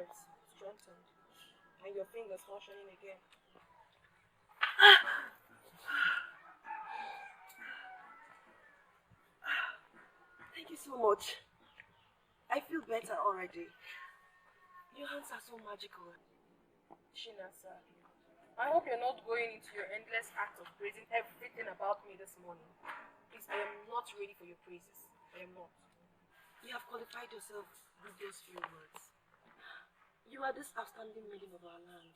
nerves strengthened and your fingers functioning again. Thank you so much. I feel better already. Your hands are so magical. Shinasa, I hope you're not going into your endless act of praising everything about me this morning. Please, I am not ready for your praises. I am not. You have qualified yourself with those few words. You are this outstanding maiden of our land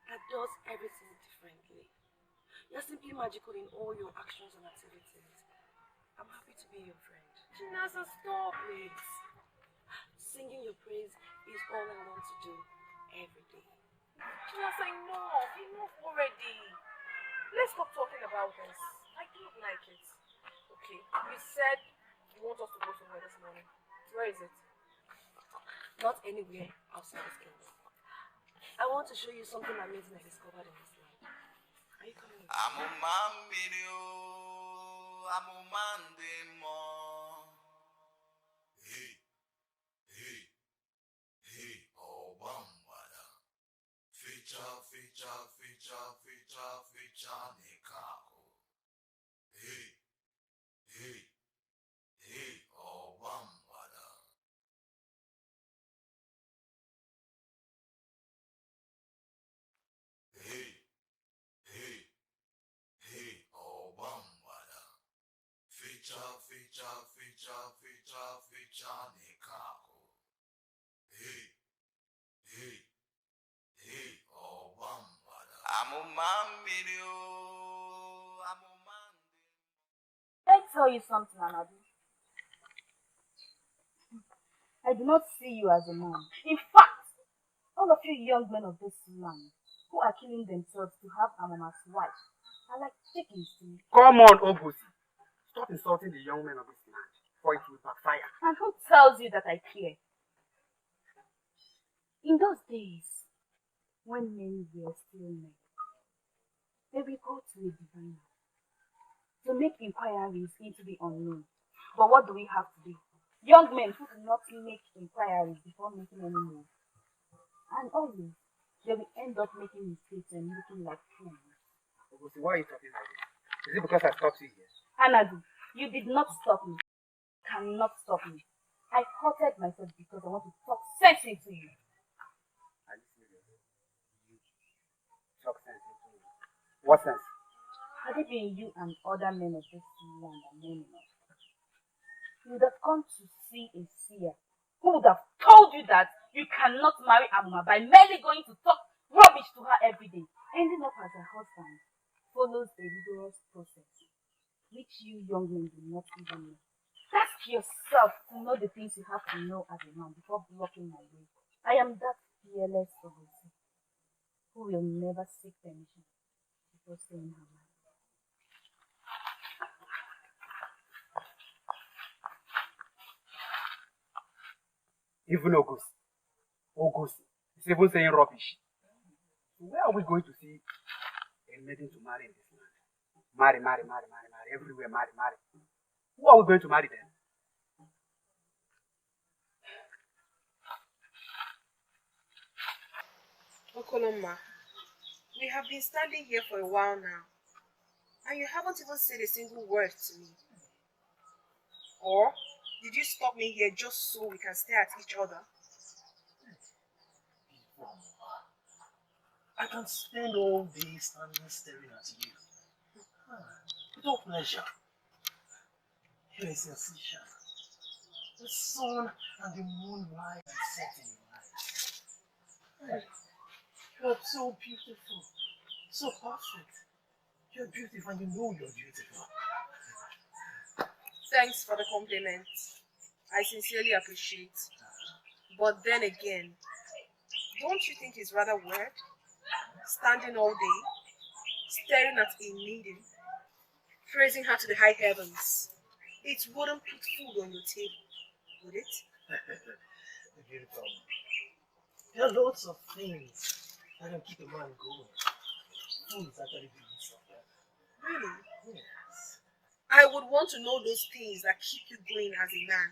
that does everything differently. You're simply magical in all your actions and activities. I'm happy to be your friend. Shinasa, stop. Please. Singing your praise is all I want to do every day. Shinasa, enough. Enough already. Let's stop talking about this. I don't like it. Okay, you said you want us to go somewhere this morning. Where is it? Not anywhere outside this gate. I want to show you something amazing I discovered in this land. Are you coming with me? Hey, hey, hey, oh bambada. Feature, nekako. Hey, hey, hey, oh bambada. Hey, hey, hey, oh bambada. Feature, nekako. Hey, hey, hey, oh bambada. Let me tell you something, Anadu. I do not see you as a man. In fact, all of you young men of this land who are killing themselves to have Amama's wife are like chickens to me. Come on, Ogusi. Stop insulting the young men of this land, for it will backfire. And who tells you that I care? In those days, when men were still men, they would go to a diviner to make inquiries into the unknown. But what do we have today? Young men who do not make inquiries before making any move. And always, they will end up making mistakes and looking like fools. Ogusi, why are you talking like this? Is it because I stopped you here? Anadu, you did not stop me. Cannot stop me. I halted myself because I want to talk sense into you. Are you serious? You talk sense into me. What sense? Had it been you and other men of this land and men enough, you would have come to see a seer who would have told you that you cannot marry Amuma by merely going to talk rubbish to her every day. Ending up as her husband follows a rigorous process, which you young men do not even know. Ask yourself to know the things you have to know as a man before blocking my way. I am that fearless Ogusi who will never seek permission before saying her mind. Even Ogusi is even saying rubbish. Where are we going to see a maiden to marry in this land? Marry, everywhere, marry. Who are we going to marry then? Okoloma, we have been standing here for a while now, and you haven't even said a single word to me. Or did you stop me here just so we can stare at each other? I can spend all day standing staring at you. Without pleasure. Here is sensation. The sun and the moonlight are set in your eyes. You are so beautiful, so perfect. You're beautiful and you know you're beautiful. Thanks for the compliment. I sincerely appreciate. But then again, don't you think it's rather weird? Standing all day, staring at a maiden, praising her to the high heavens. It wouldn't put food on your table, would it? Beautiful. There are lots of things that can keep a man going. Food is actually the least of them. Really? Yes. I would want to know those things that keep you going as a man.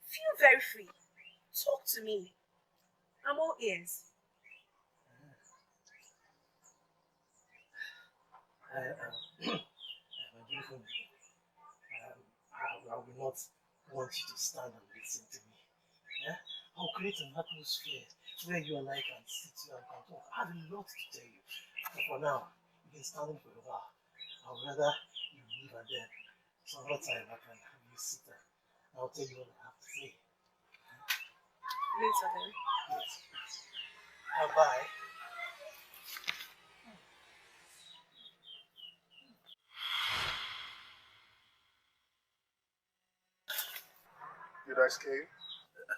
Feel very free. Talk to me. I'm all ears. My beautiful lady, I will not want you to stand and listen to me. Yeah? I'll create an atmosphere where you and I can sit here and can talk. I have a lot to tell you. But for now, you've been standing for a while. I would rather you leave and then some other time I can have you sit there. I'll tell you what I have to say. Later then. Yes. Bye. Did I scare you?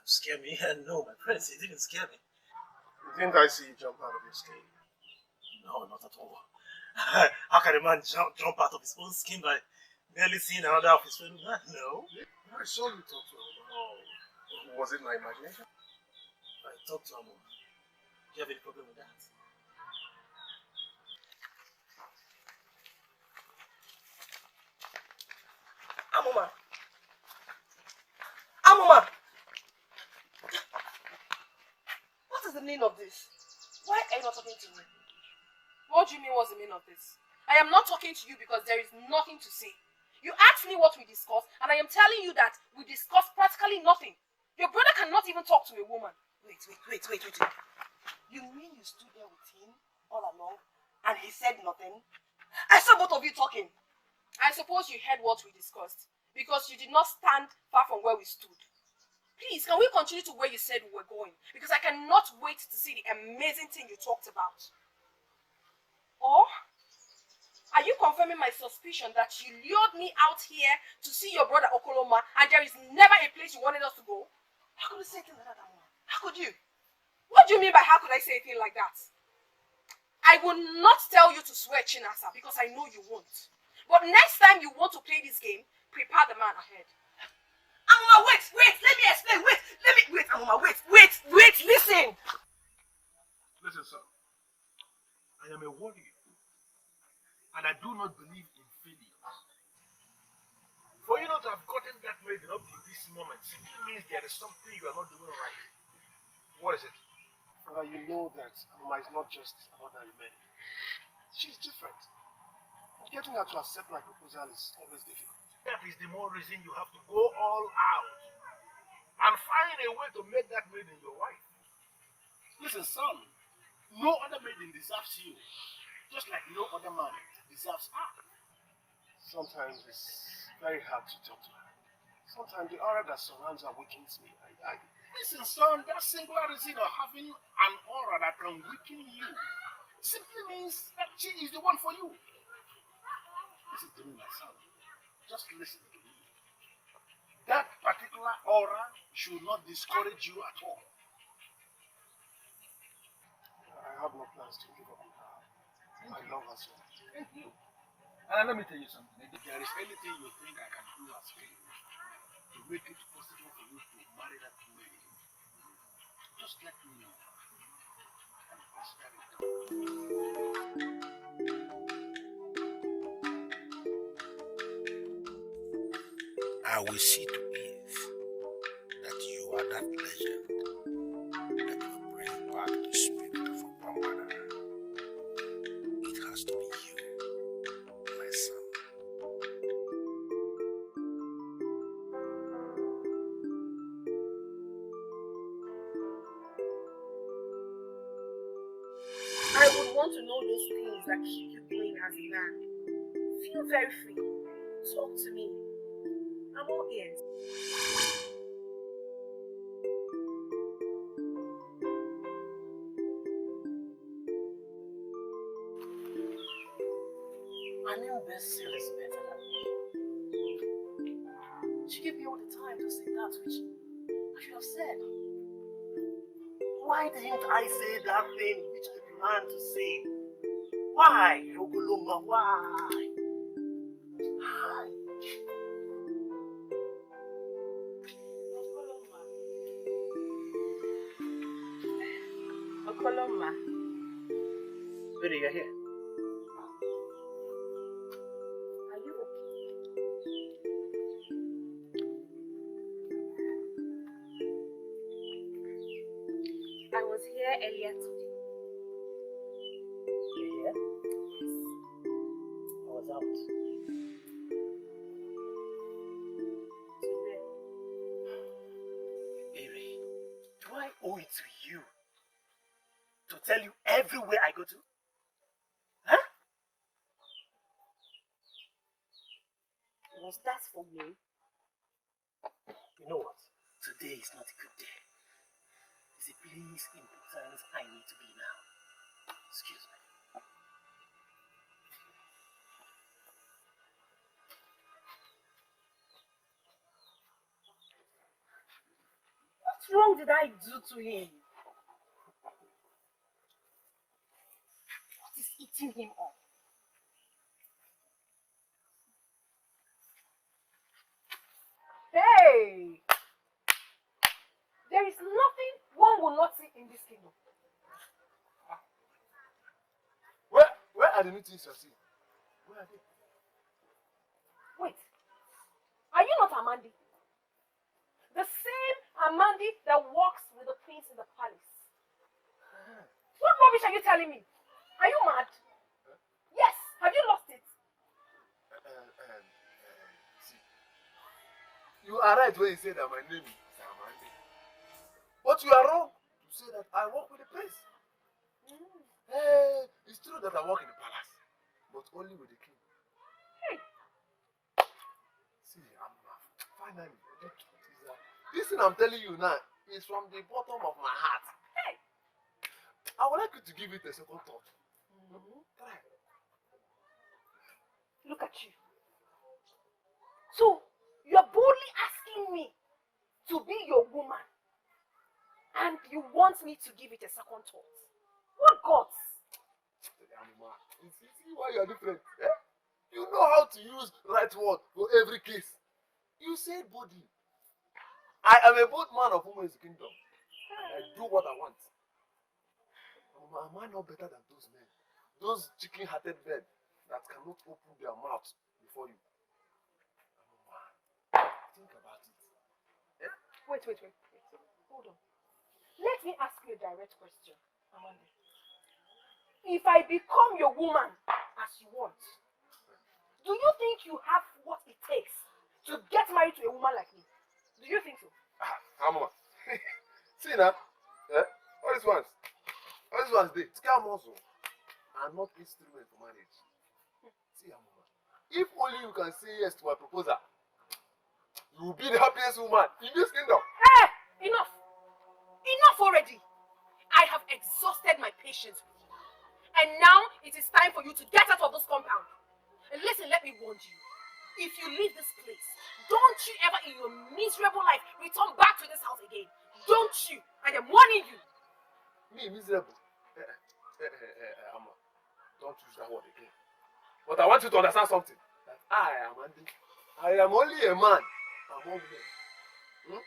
Scare me? No, my friends, it didn't scare me. Didn't I see you jump out of your skin? No, not at all. How can a man jump out of his own skin by merely seeing another of his fellow man? No. I saw you talk to her. Oh, was it my imagination? I talked to a woman. Do you have any problem with that? Amoma. Amoma! What is the meaning of this? Why are you not talking to me? What do you mean what's the meaning of this? I am not talking to you because there is nothing to say. You asked me what we discussed, and I am telling you that we discussed practically nothing. Your brother cannot even talk to a woman. Wait. You mean you stood there with him all along and he said nothing? I saw both of you talking. I suppose you heard what we discussed because you did not stand far from where we stood. Please, can we continue to where you said we were going? Because I cannot wait to see the amazing thing you talked about. Or are you confirming my suspicion that you lured me out here to see your brother Okoloma and there is never a place you wanted us to go? How could you say things like that, Amoma? How could you? What do you mean by how could I say a thing like that? I will not tell you to swear Chinasa because I know you won't. But next time you want to play this game, prepare the man ahead. Amoma, wait, let me explain, wait, Amoma, wait, listen. Listen, sir. I am a warrior, and I do not believe in failures. For you not to have gotten that maiden up to this moment simply means there is something you are not doing right. What is it? Father, you know that Mama is not just another man. She's different. Getting her to accept my proposal is always difficult. That is the more reason you have to go all out and find a way to make that maiden your wife. Listen, son, no other maiden deserves you, just like no other man deserves her. Sometimes it's very hard to talk to her. Sometimes the aura that surrounds her weakens me. Listen, son, that singular reason of having an aura that can weaken you simply means that she is the one for you. Listen to me, my son. Just listen to me. That particular aura should not discourage you at all. I have no plans to give up on her. I love her so much. Thank you. And let me tell you something. If there is anything you think I can do as king to make it possible for you to marry that lady, just let me know. And I'll spare it. I will see to it that you are that legend that will bring back the spirit of our mother. It has to be you, my son. I would want to know those things that keep you going as a man. Feel very free. Talk to me. I'm all ears. An imbecile is better than me. She gave me all the time to say that which I should have said. Why didn't I say that thing which I planned to say? Why, Okoloma, why? Okoloma. Sweetie, you're here. Are you okay? I was earlier today. Yeah? I was out. Baby, do I owe it to you to tell you everywhere I go to? Huh? Was that for me? You know what? Today is not a good day. There's a place important I need to be now. Excuse me. What wrong did I do to him? What is eating him up? Hey! There is nothing one will not see in this kingdom. Where are the new things you're seeing? Where are they? Wait, are you not Amandi? The same Amandi that walks with the prince in the palace. What rubbish are you telling me? Are you mad? Yes, have you lost it? See, you are right when you say that my name is Amandi. But you are wrong to say that I work with the prince. It's true that I work in the palace, but only with the king. Hey. See, finally, the truth is that this thing I'm telling you now is from the bottom of my heart. Hey. I would like you to give it a second thought. Try. Look at you. So, you're boldly asking me to be your woman, and you want me to give it a second thought. What gods? You see why you are different? Eh? You know how to use right word for every case. You said body. I am a bold man of women's kingdom. And I do what I want. Am I not better than those men? Those chicken-hearted men that cannot open their mouths before you. Think about it. Eh? Wait. Hold on. Let me ask you a direct question, Amanda. If I become your woman as you want, do you think you have what it takes to get married to a woman like me? Do you think so? Mama. See now. Eh? All these ones, they scam also are not instrument for marriage. See, Mama. If only you can say yes to my proposal, you will be the happiest woman in this kingdom. Hey! Enough! Enough already! I have exhausted my patience with you. And now it is time for you to get out of this compound. And listen, let me warn you. If you leave this place, don't you ever in your miserable life return back to this house again. Don't you? I am warning you. Me, miserable. Amma, don't use that word again. But I want you to understand something. That I am Andy. I am only a man among men.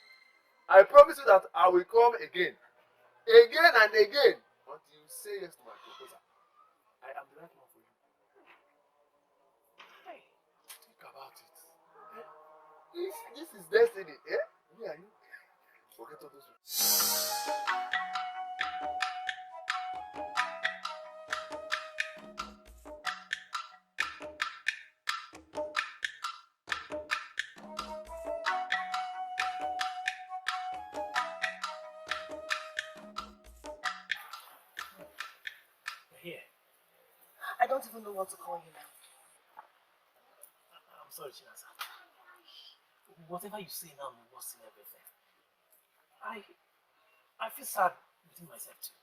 I promise you that I will come again. Again and again. Until you say yes to my proposal. I am the right man for you. Hey. Think about it. This is destiny. Eh? Me and you. Forget all those. Here. I don't even know what to call you now. I'm sorry, Chinasa. Whatever you say now, I'm worse in everything. I feel sad within myself too.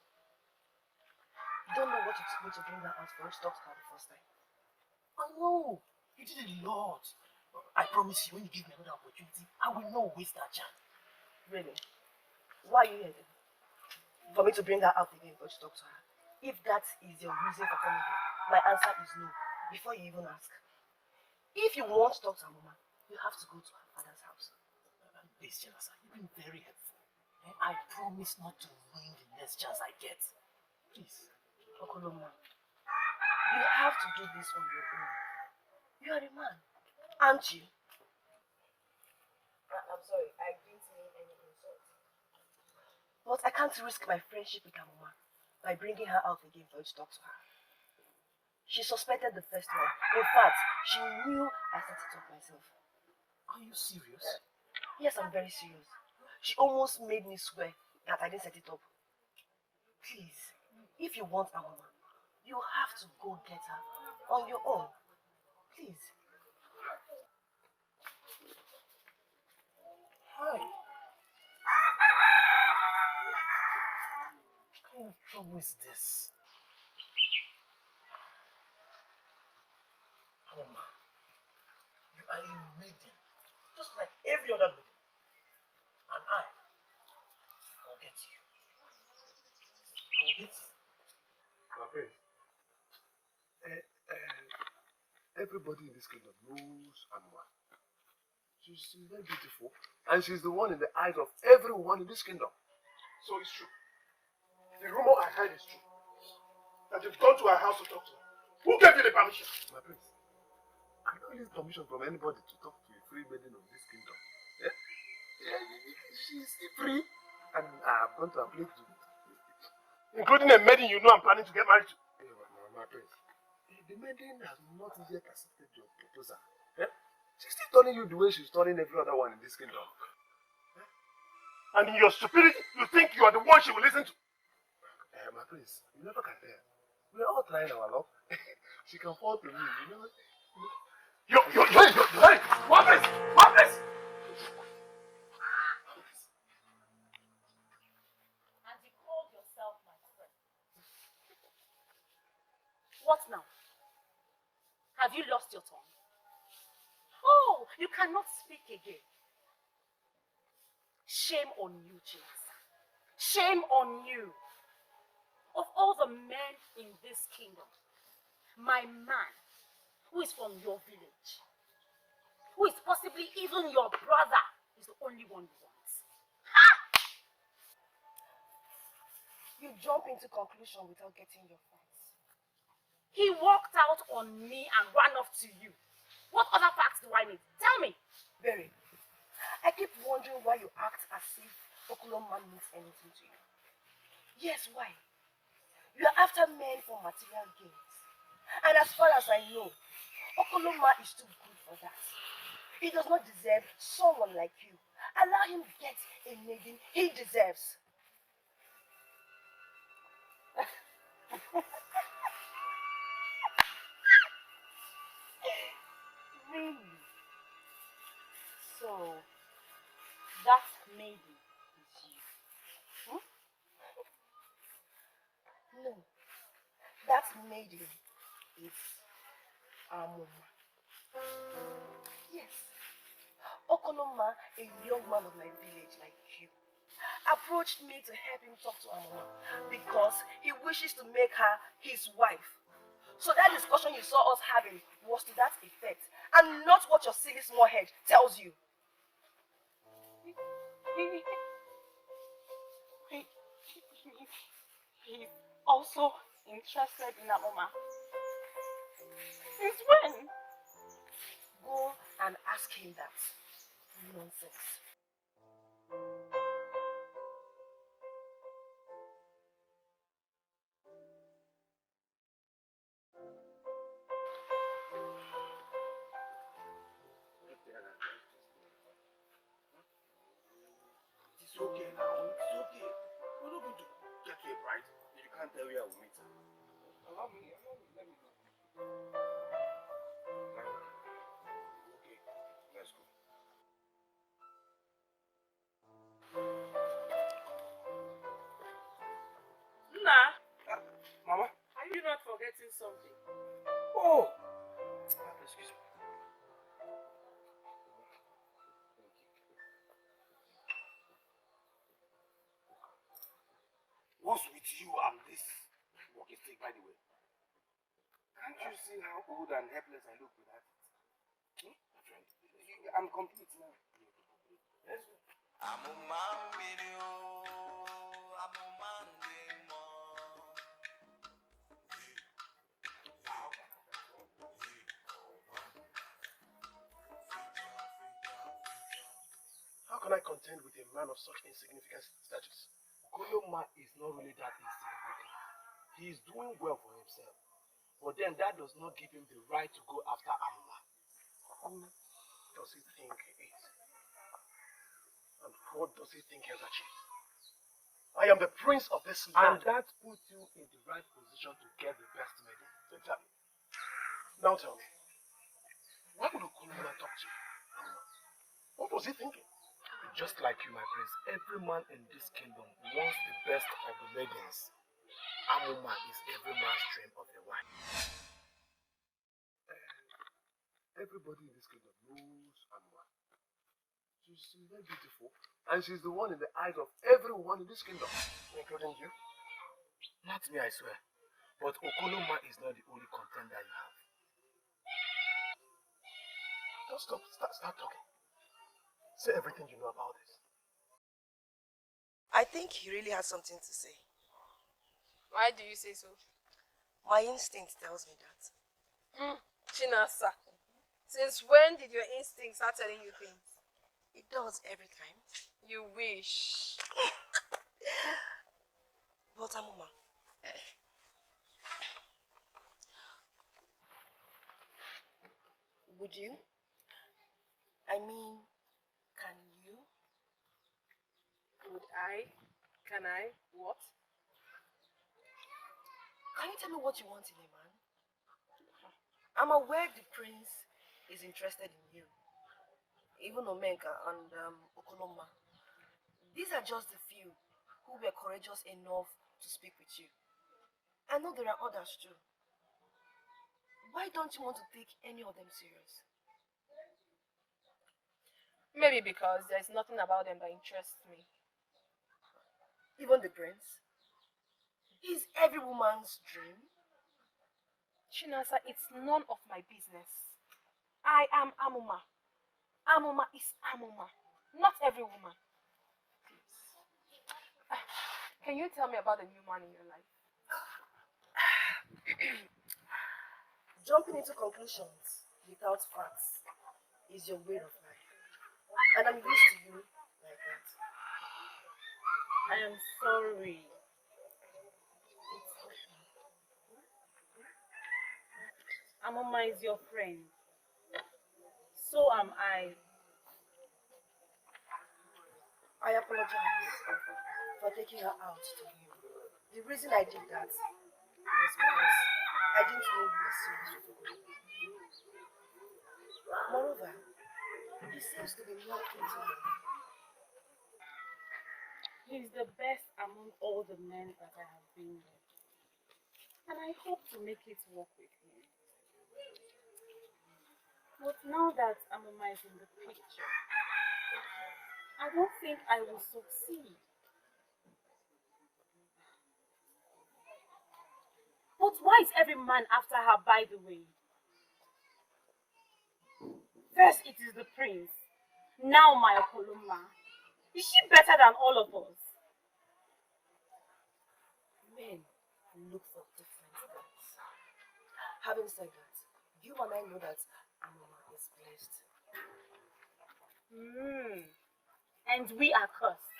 You don't know what you took me to bring her out for. She talked to her the first time. I know. You did a lot. I promise you, when you give me another opportunity, I will not waste that chance. Really? Why are you here then? For me to bring her out again for you to talk to her? If that is your reason for coming here, my answer is no, before you even ask. If you want to talk to her mama, you have to go to her father's house. Please, Chinasa, you've been very helpful. I promise not to ruin the next chance I get. Please. Okoloma, you have to do this on your own. You are a man, aren't you? I'm sorry, I didn't mean any insult. But I can't risk my friendship with her mama by bringing her out again for you to talk to her. She suspected the first one. In fact, she knew I set it up myself. Are you serious? Yes, I'm very serious. She almost made me swear that I didn't set it up. Please, if you want our mama, you have to go get her on your own. Please. Hi. What kind of trouble is this? Mama, you are a maiden, just like every other maiden. And I will get you. I will get you. My friend, everybody in this kingdom knows Anua. She's very beautiful, and she's the one in the eyes of everyone in this kingdom. So it's true. The rumor I heard is true. That you've gone to her house to talk to her. Who gave you the permission? My prince, I don't need permission from anybody to talk to a free maiden of this kingdom. Yeah? She's free, and I've gone to her place to. Including a maiden you know I'm planning to get married to. My prince, the maiden has not yet accepted your proposal. Yeah? She's still turning you the way she's turning every other one in this kingdom. And in your stupidity, you think you are the one she will listen to. My prince, you never can tell. We're all trying our luck. She can fall to me, you know. Hey, what is? What is? And you called yourself my friend. What now? Have you lost your tongue? Oh, you cannot speak again. Shame on you, James. Shame on you. Of all the men in this kingdom, my man, who is from your village, who is possibly even your brother, is the only one you want. You jump into conclusion without getting your facts. He walked out on me and ran off to you. What other facts do I need? Tell me. Berry, I keep wondering why you act as if Okorondu means anything to you. Yes, why? You are after men for material gains. And as far as I know, Okorondu is too good for that. He does not deserve someone like you. Allow him to get a maiden he deserves. Really? So, that maiden is you. No, that maiden is Amoma. Yes, Okorondu, a young man of my village like you, approached me to help him talk to Amoma because he wishes to make her his wife. So that discussion you saw us having was to that effect, and not what your silly small head tells you. He's also interested in Amoma. Since when? Go and ask him that. Nonsense. It's okay now. It's okay. We're not going to get to a bride if you can't tell where I will meet her. Allow me. Let me go. Okay, let's go. Nna, Mama? are you not forgetting something? Oh! Excuse me. What's with you and this walking stick, by the way? Can't you see how old and helpless I look without it? My friend, I'm complete now. Let's go. I'm a man video. I'm a man demo. How can I contend with a man of such insignificant status? Okoloma is not really that insignificant. He is doing well for himself. But then that does not give him the right to go after Amula. Who does he think he is? And what does he think he has achieved? I am the prince of this land. And that puts you in the right position to get the best maiden. Exactly. Now tell me, why would Okoloma talk to you? What was he thinking? Just like you, my prince, every man in this kingdom wants the best of the maidens. Amuma is every man's dream of a wife. Everybody in this kingdom knows Amuma. She's very beautiful, and she's the one in the eyes of everyone in this kingdom, including you. Not me, I swear. But Okoloma is not the only contender you have. Just start talking. Say everything you know about this. I think he really has something to say. Why do you say so? My instinct tells me that. Chinasa, since when did your instincts start telling you things? It does every time. You wish. But Amuma, would you? I mean, can you? Would I? Can I? What? Can you tell me what you want in a man? I'm aware the prince is interested in you. Even Omenka and Okoloma. These are just the few who were courageous enough to speak with you. I know there are others too. Why don't you want to take any of them serious? Maybe because there's nothing about them that interests me. Even the prince? He's every woman's dream. Chinasa, it's none of my business. I am Amuma. Amuma is Amuma, not every woman. Can you tell me about the new man in your life? Jumping into conclusions without facts is your way of life. And I'm used to you like that. I am sorry. Amoma is your friend. So am I. I apologize for taking her out to you. The reason I did that was because I didn't know you were serious with her. Moreover, he seems to be not into her. He's the best among all the men that I have been with. And I hope to make it work with him. But now that Amoma is in the picture, I don't think I will succeed. But why is every man after her, by the way? First it is the prince, now my Okoloma. Is she better than all of us? Men look for different things. Having said that, you and I know that Amoma is blessed. And we are cursed.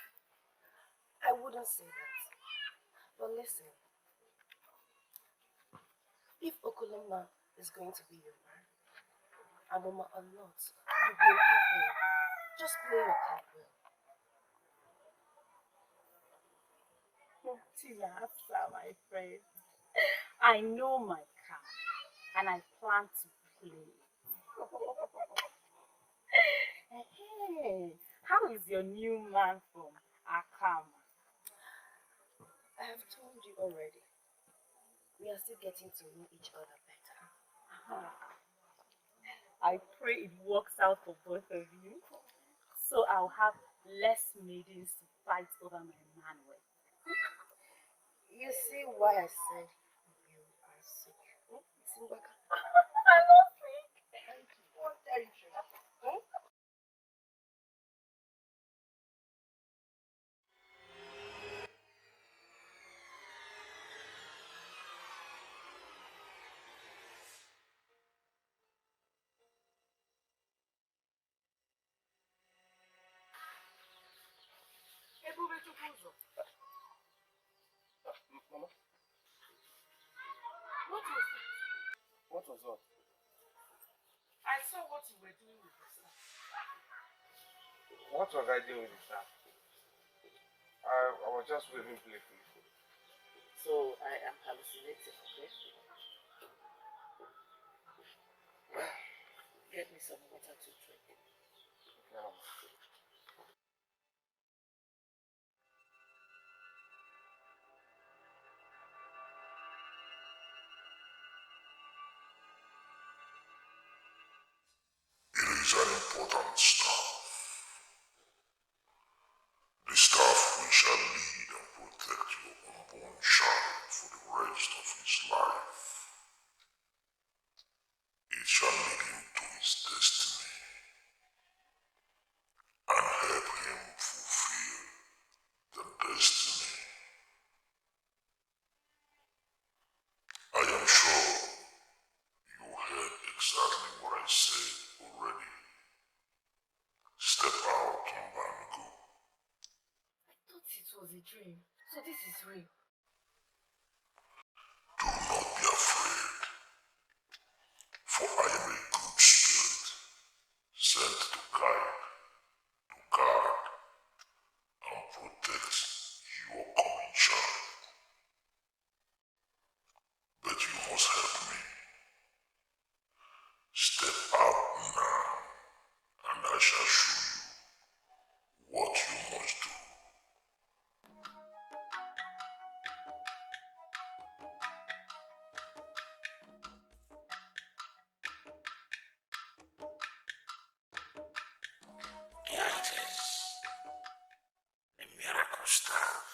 I wouldn't say that. But listen, if Okoloma is going to be your man, Amoma or not, you will have him. Just play your card well. Tilasa, my friend. I know my card and I plan to play. Hey, how is your new man from Akama? I have told you already. We are still getting to know each other better. I pray it works out for both of you, so I'll have less maidens to fight over my man with. You see why I said you are sick? Simbaka. I'm not sick. Thank you. What territory? was what? I saw what you were doing with the staff. What was I doing with that? I was just waving playfully. So I am hallucinating, okay? Get me some water to drink. Yeah. It is an important staff. The staff which shall lead and protect your unborn child for the rest of his life. It shall lead him to his destiny and help him fulfill the destiny. I am sure you heard exactly what I said already. Step out and go. I thought it was a dream. So this is real. Do not be afraid, for I am a good spirit, sent to guide, to guard, and protect your coming child. But you must help me. Step out now, and I shall show you what you must do. Here it is. The miracle staff.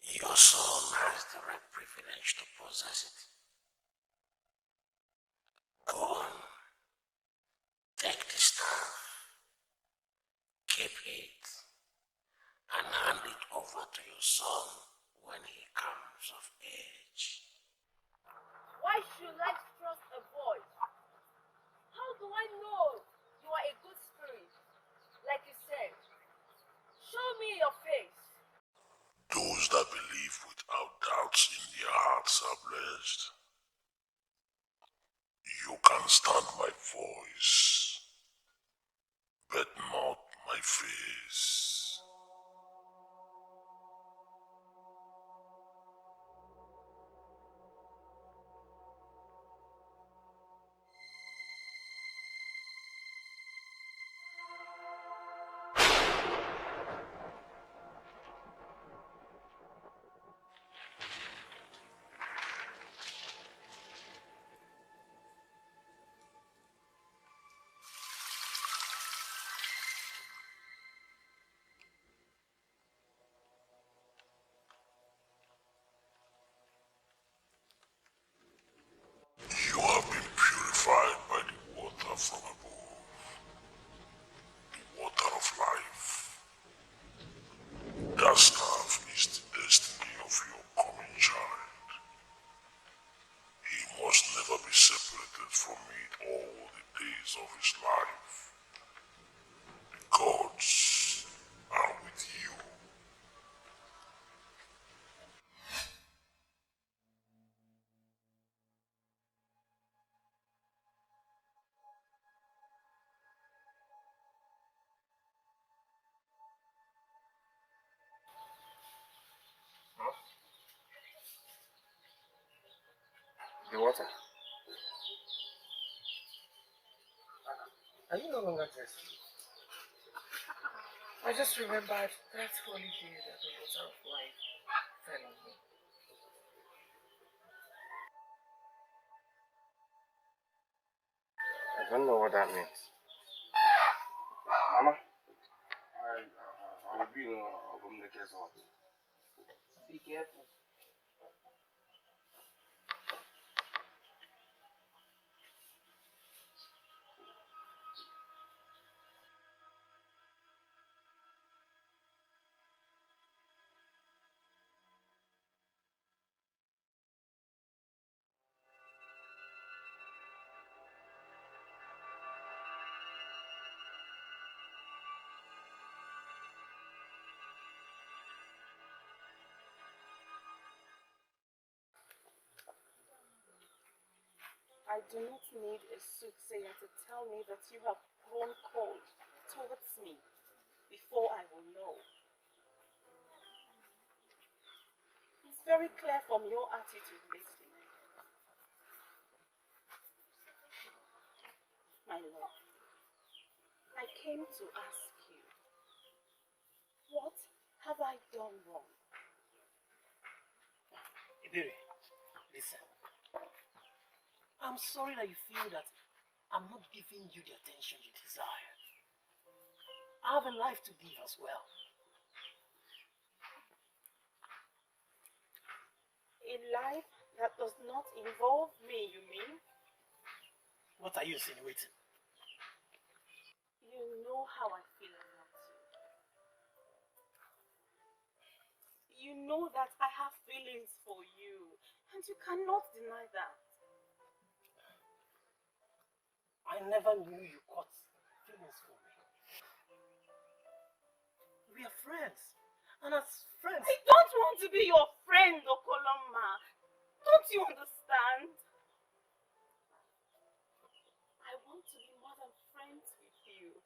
Your son has the right privilege to possess it. Go on. Take the staff. Keep it. And hand it over to your son when he comes of age. Why should I trust a voice? How do I know you are a good spirit? Like you said. Show me your face. Those that believe without doubts in their hearts are blessed. You can stand my voice, but not my face. You have been purified by the water from above, the water of life. That staff is the destiny of your coming child. He must never be separated from it all the days of his life. The gods are with you. The water. Are you no longer thirsty? I just remembered that holy day that the water of life fell on me. I don't know what that means. Mama, I will be in Obumneke's house. Be careful. I do not need a soothsayer to tell me that you have grown cold towards me before I will know. It's very clear from your attitude lately. My love, I came to ask you, what have I done wrong? Iberi, listen. I'm sorry that you feel that I'm not giving you the attention you desire. I have a life to live as well. A life that does not involve me, you mean? What are you insinuating? You know how I feel about you. You know that I have feelings for you, and you cannot deny that. I never knew you caught feelings for me. We are friends. And as friends... I don't want to be your friend, Okoloma. Don't you understand? I want to be more than friends with you.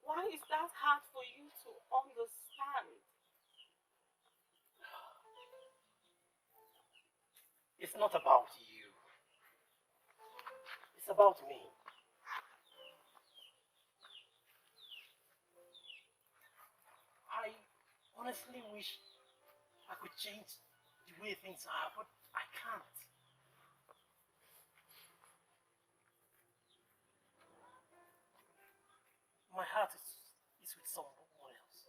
Why is that hard for you to understand? It's not about you. It's about me. I honestly wish I could change the way things are, but I can't. My heart is with someone else.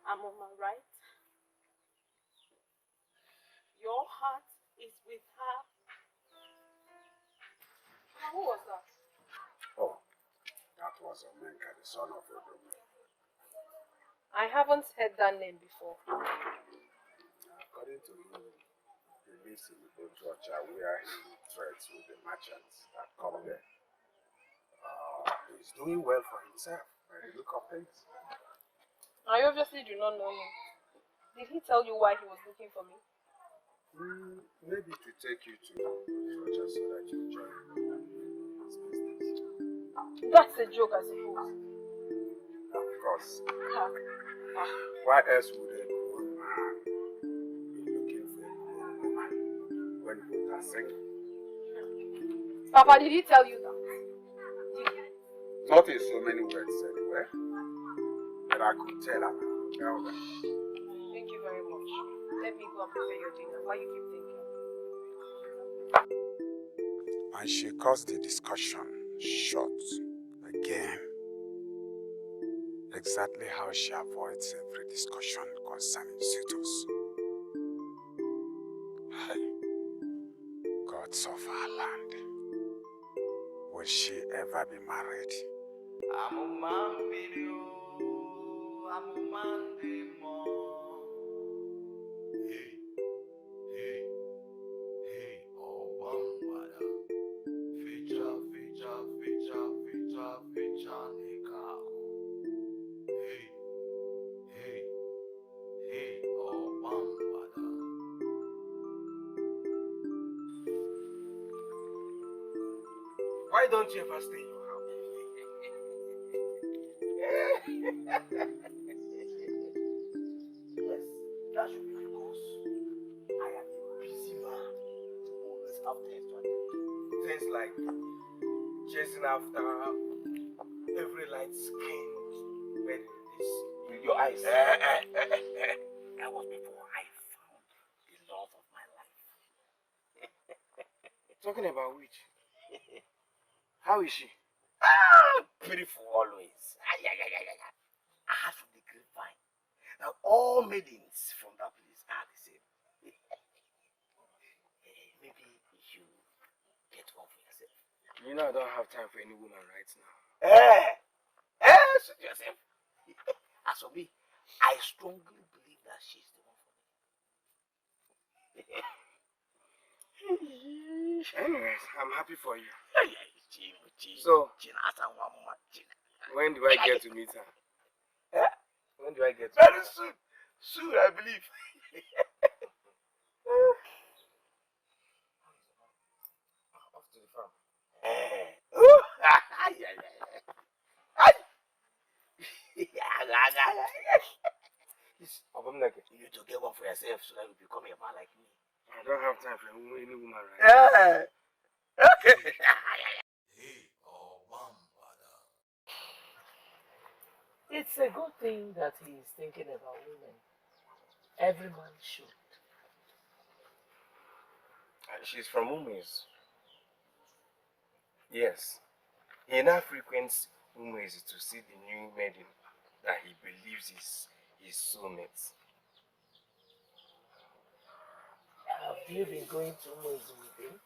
I'm on my right. Your heart is with her. Now, who was that? Oh, that was Omenka, the son of Odomi. I haven't heard that name before. According to him, he lives in Ojocha where he trades with the merchants that come there. He's doing well for himself by the look of things. I obviously do not know him. Did he tell you why he was looking for me? Maybe to take you to Ojocha so that you join his business. That's a joke, I suppose. Of course. Why else would a grown man be looking for a grown woman when both are single? Papa, did he tell you that? Not in so many words anyway, but I could tell her. Thank you very much. Let me go and prepare your dinner while you keep thinking. And she cuts the discussion short again. Exactly how she avoids every discussion concerning suitors. Gods of our land. Will she ever be married? I'm a man video, I'm a man demo. Hey, oh bambada. Feature, Nikao. Hey, oh bambada. Why don't you ever stay in your house? Yes, that should be because I am a busy man who always have things to do. Things like chasing after every light skin when it's in your eyes. That was before I found the love of my life. Talking about which? How is she? Beautiful always. I heard from the grapevine that all maidens from that place are the same. Maybe you should get one for yourself. You know I don't have time for any woman right now. Suit yourself. As for me, I strongly believe that she's the one for me. Anyways, I'm happy for you. So, when do I get to meet her? When do I get to Very soon. Soon, I believe. off to the farm? You need to get one for yourself so that you become a man like me. I don't have time for any woman right Yeah. Okay. It's a good thing that he is thinking about women. Every man should. She's from Umezu. Yes. He now frequents Umezu to see the new maiden that he believes is his soulmate. Have you been going to Umezu with him?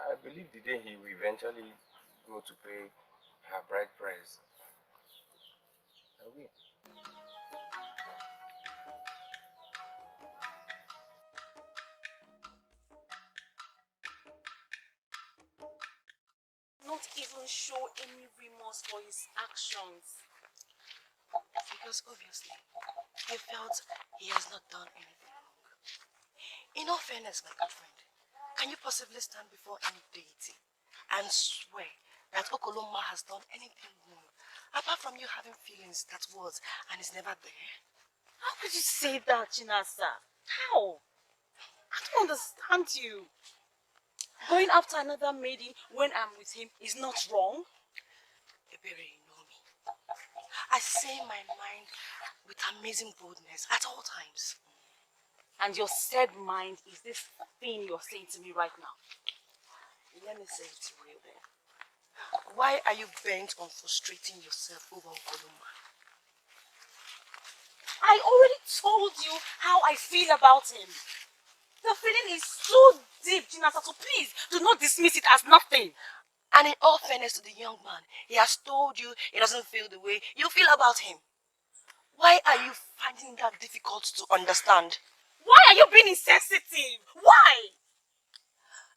I believe the day he will eventually go to pay her bride price. I will. Not even show any remorse for his actions. Because obviously, he felt he has not done anything wrong. In all fairness, my good friend, can you possibly stand before any deity and swear that Okoloma has done anything wrong, apart from you having feelings that was and is never there? How could you say that, Chinasa? How? I don't understand you. Going after another maiden when I'm with him is not wrong. Ebere, you know me. I say my mind with amazing boldness at all times. And your said mind is this thing you're saying to me right now. Let me say it real then. Why are you bent on frustrating yourself over Okoloma? I already told you how I feel about him. The feeling is so deep, Chinasa, so please do not dismiss it as nothing. And in all fairness to the young man, he has told you he doesn't feel the way you feel about him. Why are you finding that difficult to understand? Why are you being insensitive? Why?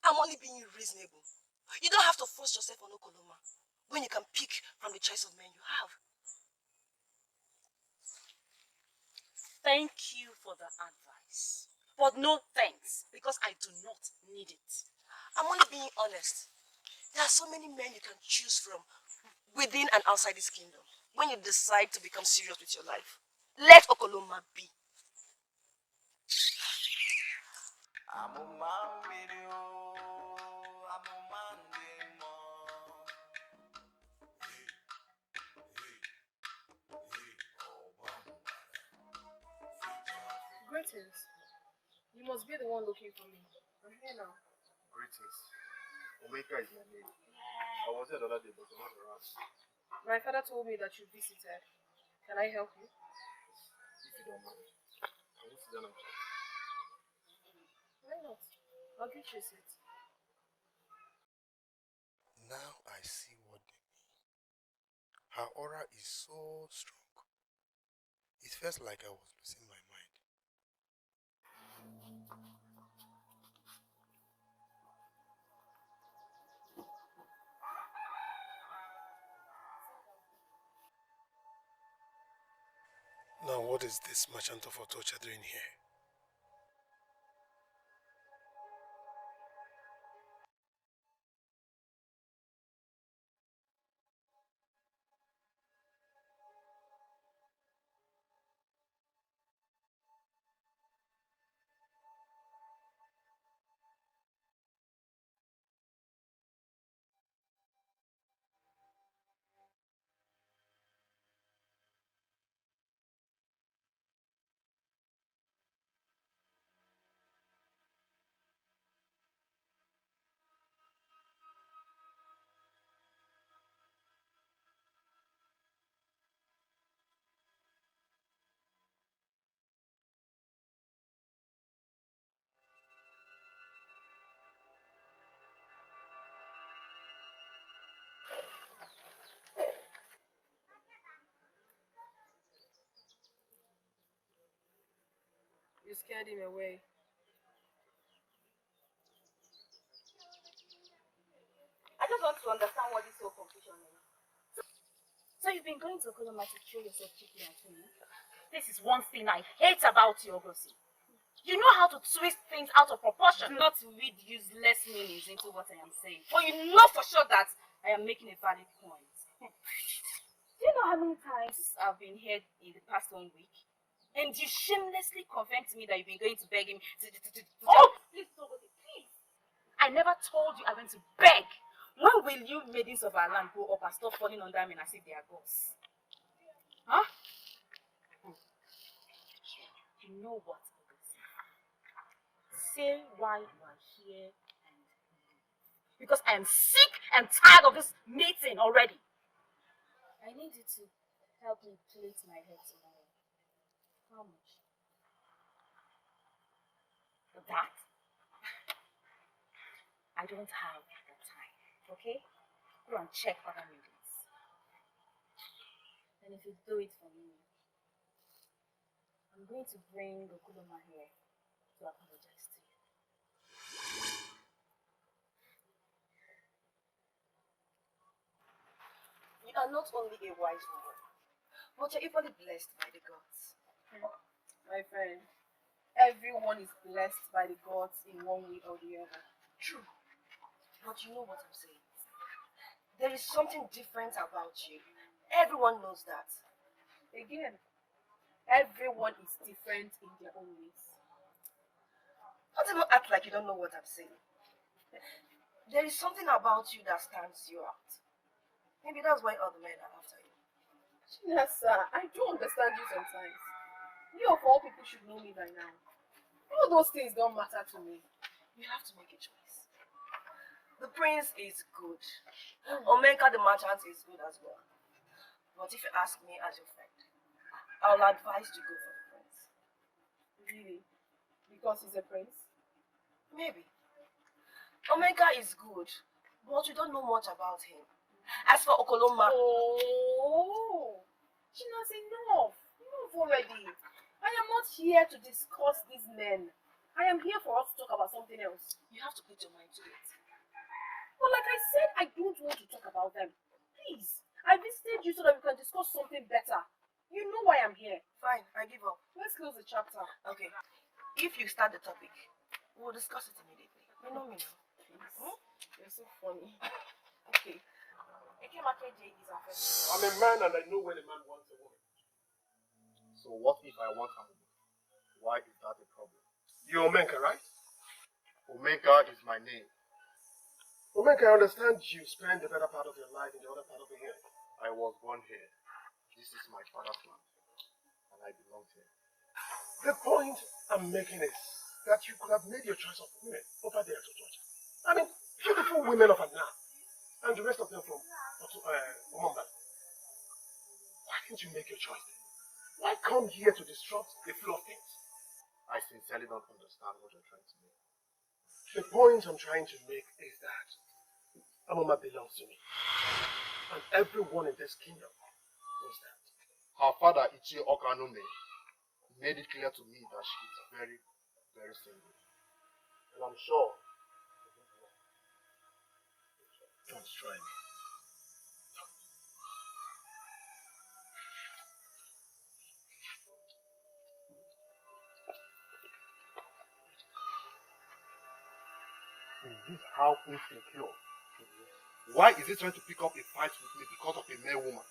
I'm only being reasonable. You don't have to force yourself on Okoloma when you can pick from the choice of men you have. Thank you for the advice. But no thanks, because I do not need it. I'm only being honest. There are so many men you can choose from within and outside this kingdom when you decide to become serious with your life. Let Okoloma be. Greetings. You must be the one looking for me. I'm here now. Greetings. Omeka is my name. I was here the other day, but I'm not around. My father told me that you visited. Can I help you? If you don't mind. I will sit down and talk. Why not? I'll get you a seat. Now I see what they mean. Her aura is so strong. It felt like I was losing my mind. Now what is this merchant of Otocha doing here? You scared him away. want to understand what this whole confusion is. So you've been going to Okoloma to show yourself cheeky and funny? This is one thing I hate about you, Ogosi. You know how to twist things out of proportion. Not to read useless meanings into what I am saying. But you know for sure that I am making a valid point. Do you know how many times I've been here in the past 1 week? And you shamelessly confirmed to me that you've been going to beg him to oh, please, Ogosi, please. I never told you I went to beg. When will you maidens of our land grow up and stop falling under men as if they are gods? Huh? You know what? Say why you are here, because I am sick and tired of this meeting already. I need you to help me plait my hair tomorrow. How much? That? I don't have the time, okay? Go and check other meetings. And if you do it for me, I'm going to bring Okuloma here to apologize to you. You are not only a wise woman, but you're equally blessed by the gods. My friend, everyone is blessed by the gods in one way or the other. True. But you know what I'm saying? There is something different about you. Everyone knows that. Again, everyone is different in their own ways. Don't even act like you don't know what I'm saying. There is something about you that stands you out. Maybe that's why all the men are after you. Yes, sir. I do understand you sometimes. You of all people should know me by now. All those things don't matter to me. You have to make a choice. The prince is good. Omeka the merchant is good as well. But if you ask me as your friend, I'll advise you go for the prince. Really? Because he's a prince? Maybe. Omeka is good, but you don't know much about him. As for Okoloma... Oh! China's enough. Enough already. I am not here to discuss these men. I am here for us to talk about something else. You have to put your mind to it. But like I said, I don't want to talk about them. Please, I visited you so that we can discuss something better. You know why I'm here. Fine, I give up. Let's close the chapter. Okay. If you start the topic, we'll discuss it immediately. You know me now. Please. Hmm? You're so funny. Okay. I'm a man and I know when a man wants a woman. So what if I want her? Why is that a problem? You're Omenka, right? Omega is my name. Omenka, I understand you spend the better part of your life in the other part of the year. I was born here. This is my father's land. And I belong here. The point I'm making is that you could have made your choice of women over there to Georgia. I mean, beautiful women of Anna. And the rest of them from Omamba. Why didn't you make your choice then? Why come here to disrupt the flow of things? I sincerely don't understand what you're trying to make. The point I'm trying to make is that Amoma belongs to me. And everyone in this kingdom knows that. Her father, Ichi Okanume, made it clear to me that she is very, very single. And I'm sure. Don't try me. Is this how insecure she is? Why is he trying to pick up a fight with me because of a male woman?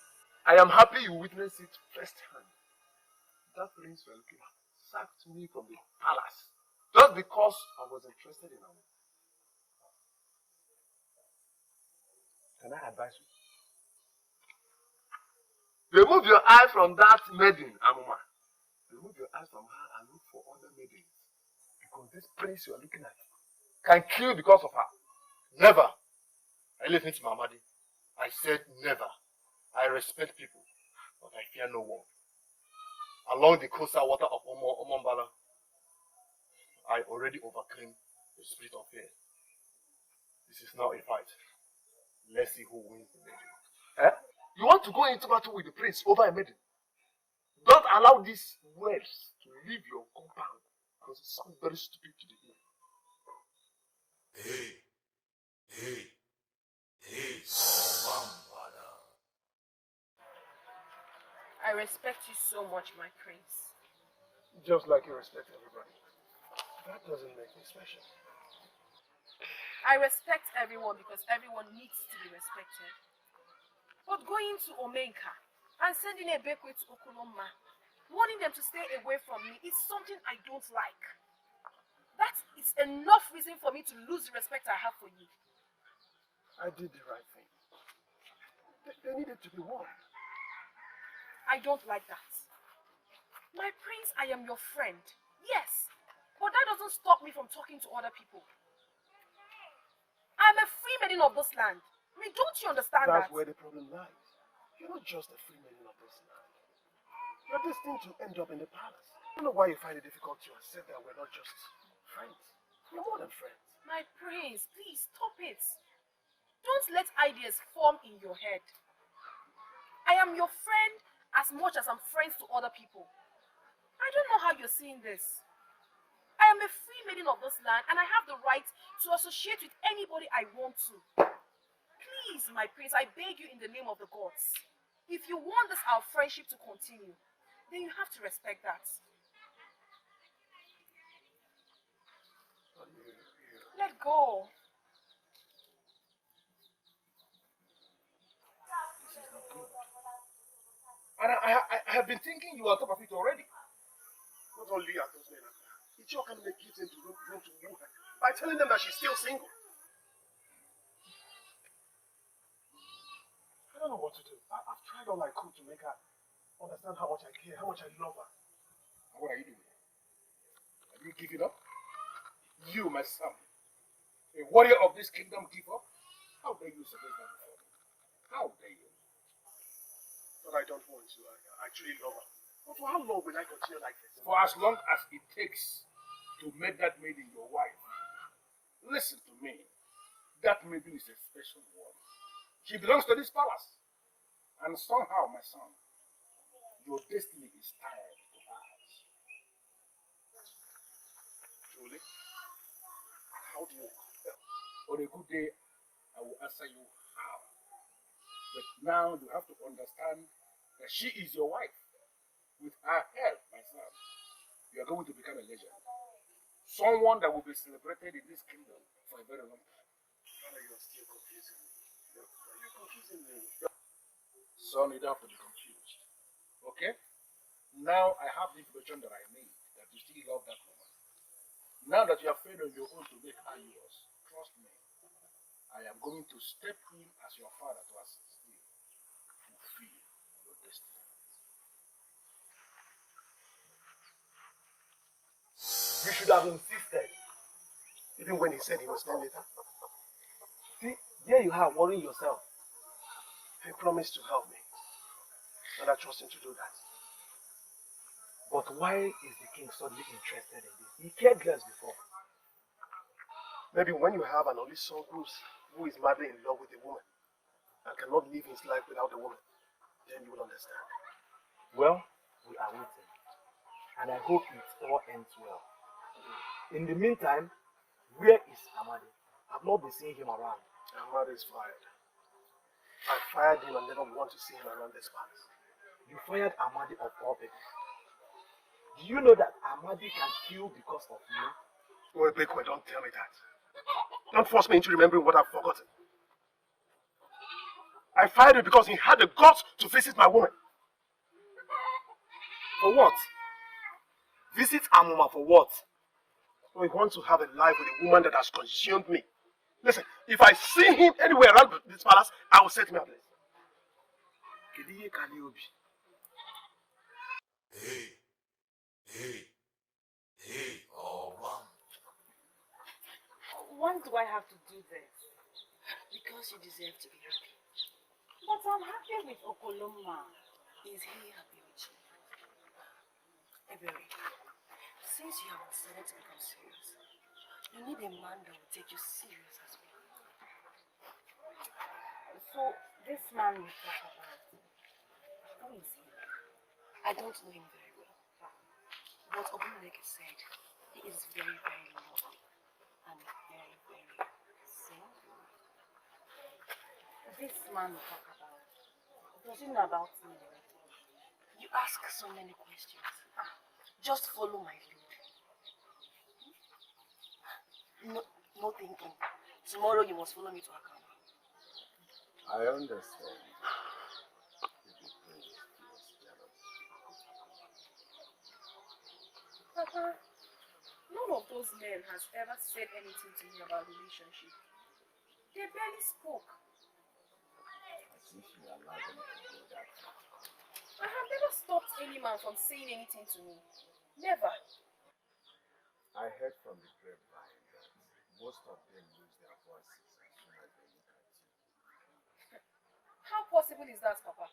I am happy you witnessed it firsthand. That prince Welke sacked me from the palace just because I was interested in him. Can I advise you? Remove your eye from that maiden, Amoma. Remove your eyes from her and look for other maidens. Because this prince you are looking at can kill because of her. Never. I listen to Mamadi. I said never. I respect people, but I fear no one. Along the coastal water of Omombala, I already overcame the spirit of fear. This is now a fight. Let's see who wins the maiden. Eh? You want to go into battle with the prince over a maiden? Don't allow these words to leave your compound because it sounds very stupid to the ear. Hey, hey, hey. respect you so much, my prince. Just like you respect everybody. That doesn't make me special. I respect everyone because everyone needs to be respected. But going to Omenka and sending a Bekwe to Okoloma, warning them to stay away from me, is something I don't like. That is enough reason for me to lose the respect I have for you. I did the right thing. They needed to be warned. I don't like that. My prince, I am your friend. Yes, but that doesn't stop me from talking to other people. I'm a free maiden of this land. I mean, don't you understand that? That's where the problem lies. You're not just a free maiden of this land. You're destined to end up in the palace. I don't know why you find it difficult to accept that we're not just friends. We're more than friends. My prince, please stop it. Don't let ideas form in your head. I am your friend as much as I'm friends to other people. I don't know how you're seeing this. I am a free maiden of this land and I have the right to associate with anybody I want to. Please, my prince, I beg you in the name of the gods. If you want this our friendship to continue, then you have to respect that. Let go. This is not good. And I have been thinking you are on top of it already. Not only are those men after her, Etiko can make them to run to woo her by telling them that she's still single. I don't know what to do. I've tried all I could to make her understand how much I care, how much I love her. And what are you doing? Have you given up? You, my son, a warrior of this kingdom, give up? How dare you suggest that before me? How dare you? But I don't want to. I truly love her. But for how long will I continue like this? For as long as it takes to make that maiden your wife. Listen to me. That maiden is a special one. She belongs to this palace. And somehow, my son, your destiny is tied to hers. Truly? How do you know? On a good day, I will answer you how. But now you have to understand that she is your wife. With her help, my son, you are going to become a legend. Someone that will be celebrated in this kingdom for a very long time. Father, you're still confusing me. You're confusing me. Son, you don't have to be confused. Okay? Now I have the information that I need, that you still love that woman. Now that you have failed on your own to make her yours, trust me, I am going to step in as your father to assist you to fulfill your destiny. You should have insisted, even when he said he was staying later. See, there you are worrying yourself. He promised to help me, and I trust him to do that. But why is the king suddenly interested in this? He cared less before. Maybe when you have an only son who is madly in love with a woman and cannot live his life without a woman, then you will understand. Well, we are waiting, and I hope it all ends well. In the meantime, where is Amadi? I've not been seeing him around. Amadi is fired. I fired him and never want to see him around this palace. You fired Amadi of all people. Do you know that Amadi can kill because of you? Oh, Bekwe, don't tell me that. Don't force me into remembering what I've forgotten. I fired him because he had the guts to visit my woman. For what? Visit Amuma for what? So he wants to have a life with a woman that has consumed me. Listen, if I see him anywhere around this palace, I will set him ablaze. Hey, oh man. Why do I have to do this? Because you deserve to be happy. But I'm happy with Okoloma. Is he happy with you? Ebere, since you have decided to become serious, you need a man that will take you serious as well. So, this man we talk about, who is he? I don't know him very well. But Obumneke said he is very, very lovely and very, very single. This man we talk about, does he know about me? You ask so many questions. Just follow my lead. No thinking. Tomorrow you must follow me to Akama. I understand. Papa, none of those men has ever said anything to me about relationship. They barely spoke. As if you allow them to do that. I have never stopped any man from saying anything to me. Never. I heard from the grapevine that most of them lose their voices as soon as they look at you. How possible is that, Papa?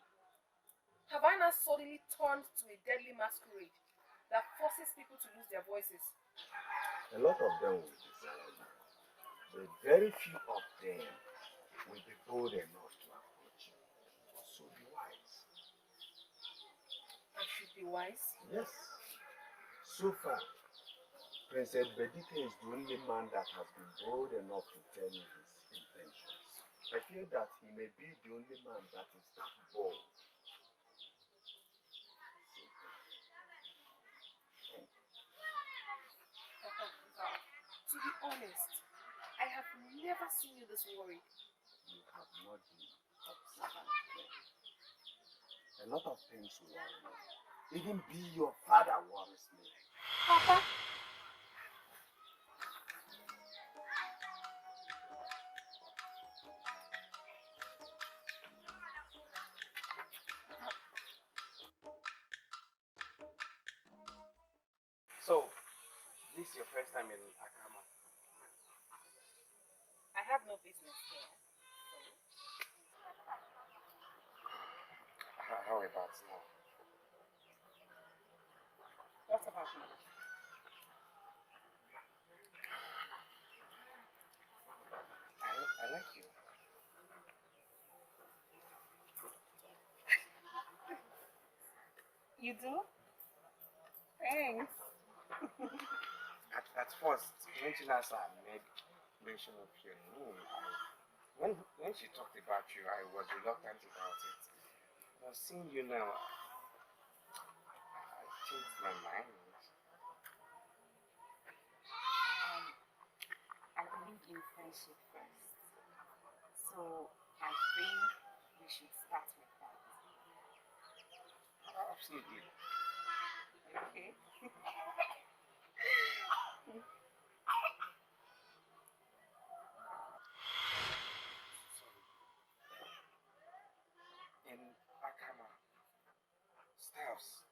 Have I not suddenly turned to a deadly masquerade that forces people to lose their voices? A lot of them will desire you, but very few of them will be bold enough to approach you. So be wise. I should be wise? Yes. So far, Princess Bedike is the only man that has been bold enough to tell me his intentions. I feel that he may be the only man that is that bold. To be honest, I have never seen you this worried. You have not been observant then. A lot of things worry me. Even be your father worries me. Papa? So, this is your first time in Akama? I have no business here. How about now? What about me? I like you. You do? Thanks. At first, when Chinasa made mention of your name, when she talked about you, I was reluctant about it. But seeing you now, I changed my mind. I believe in friendship first. So I think we should start with that. Absolutely. Okay. In Akama, styles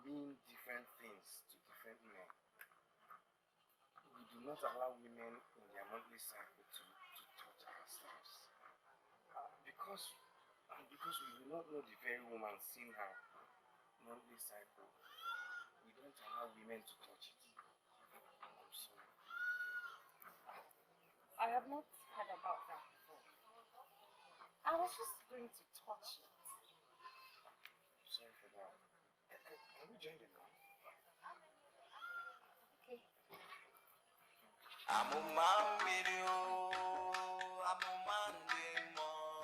mean different things to different men. We do not allow women in their monthly cycle to touch our styles. Because we do not know the very woman seeing her monthly cycle, we don't allow women to touch it. I'm sorry. I have not heard about that before. I was just going to touch it. Sorry for that. Can we join the car? Okay. I'm a man with you. I'm a man with more.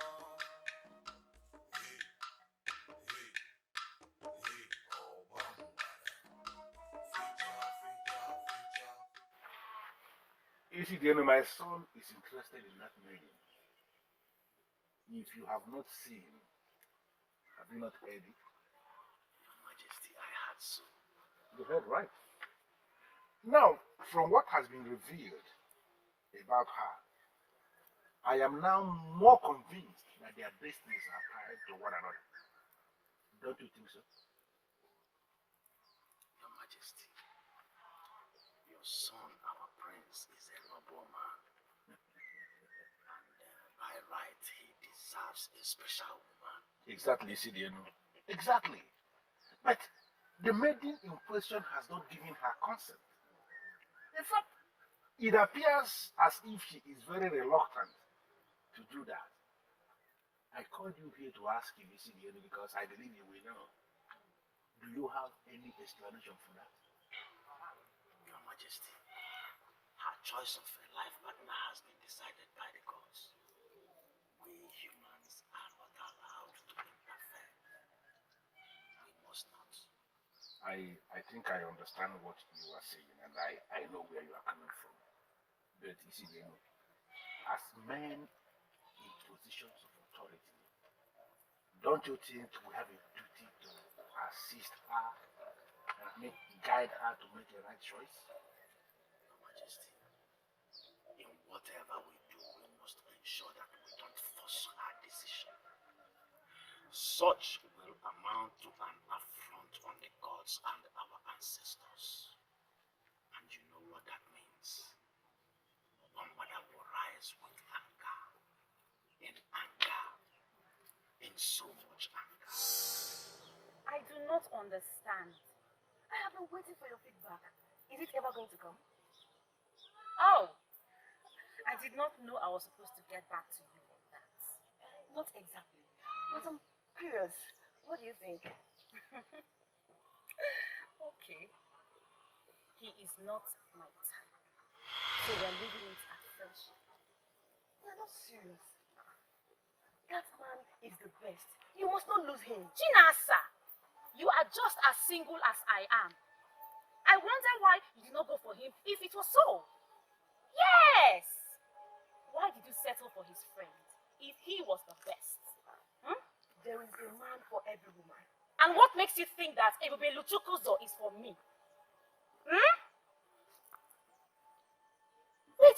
You see, Diana, my son is interested in that maiden. If you have not seen, have you not heard it? Your Majesty, I had so. You heard right. Now, from what has been revealed about her, I am now more convinced that their destinies are tied to one another. Don't you think so? Your Majesty, your son, our prince, is a noble man. And by right, he deserves a special woman. Exactly, Sidiano. Exactly. But the maiden in question has not given her consent. In fact, it appears as if she is very reluctant to do that. I called you here to ask you, Sidiano, because I believe you will know. Do you have any explanation for that? Your Majesty, her choice of a life partner has been decided by the gods. We humans are not allowed to interfere. We course not. I think I understand what you are saying, and I know where you are coming from. But you see, as men in positions of authority, don't you think we have a duty to assist her and guide her to make the right choice? Your Majesty, in whatever we do, we must ensure that we don't force her decision. Such will amount to an affront on the gods and our ancestors. And you know what that means. One mother will rise with anger, in so much anger. I do not understand. I have been waiting for your feedback. Is it ever going to come? Oh, I did not know I was supposed to get back to you on that. Not exactly, but I'm curious. What do you think? Okay. He is not my type. So we're leaving it at friendship. You're not serious. That man is the best. You must not lose him. Chinasa, you are just as single as I am. I wonder why you did not go for him if it was so. Yes! Why did you settle for his friend if he was the best? Hmm? There is a man for every woman. And what makes you think that Ebube Luchukuzo is for me? Hmm? Wait.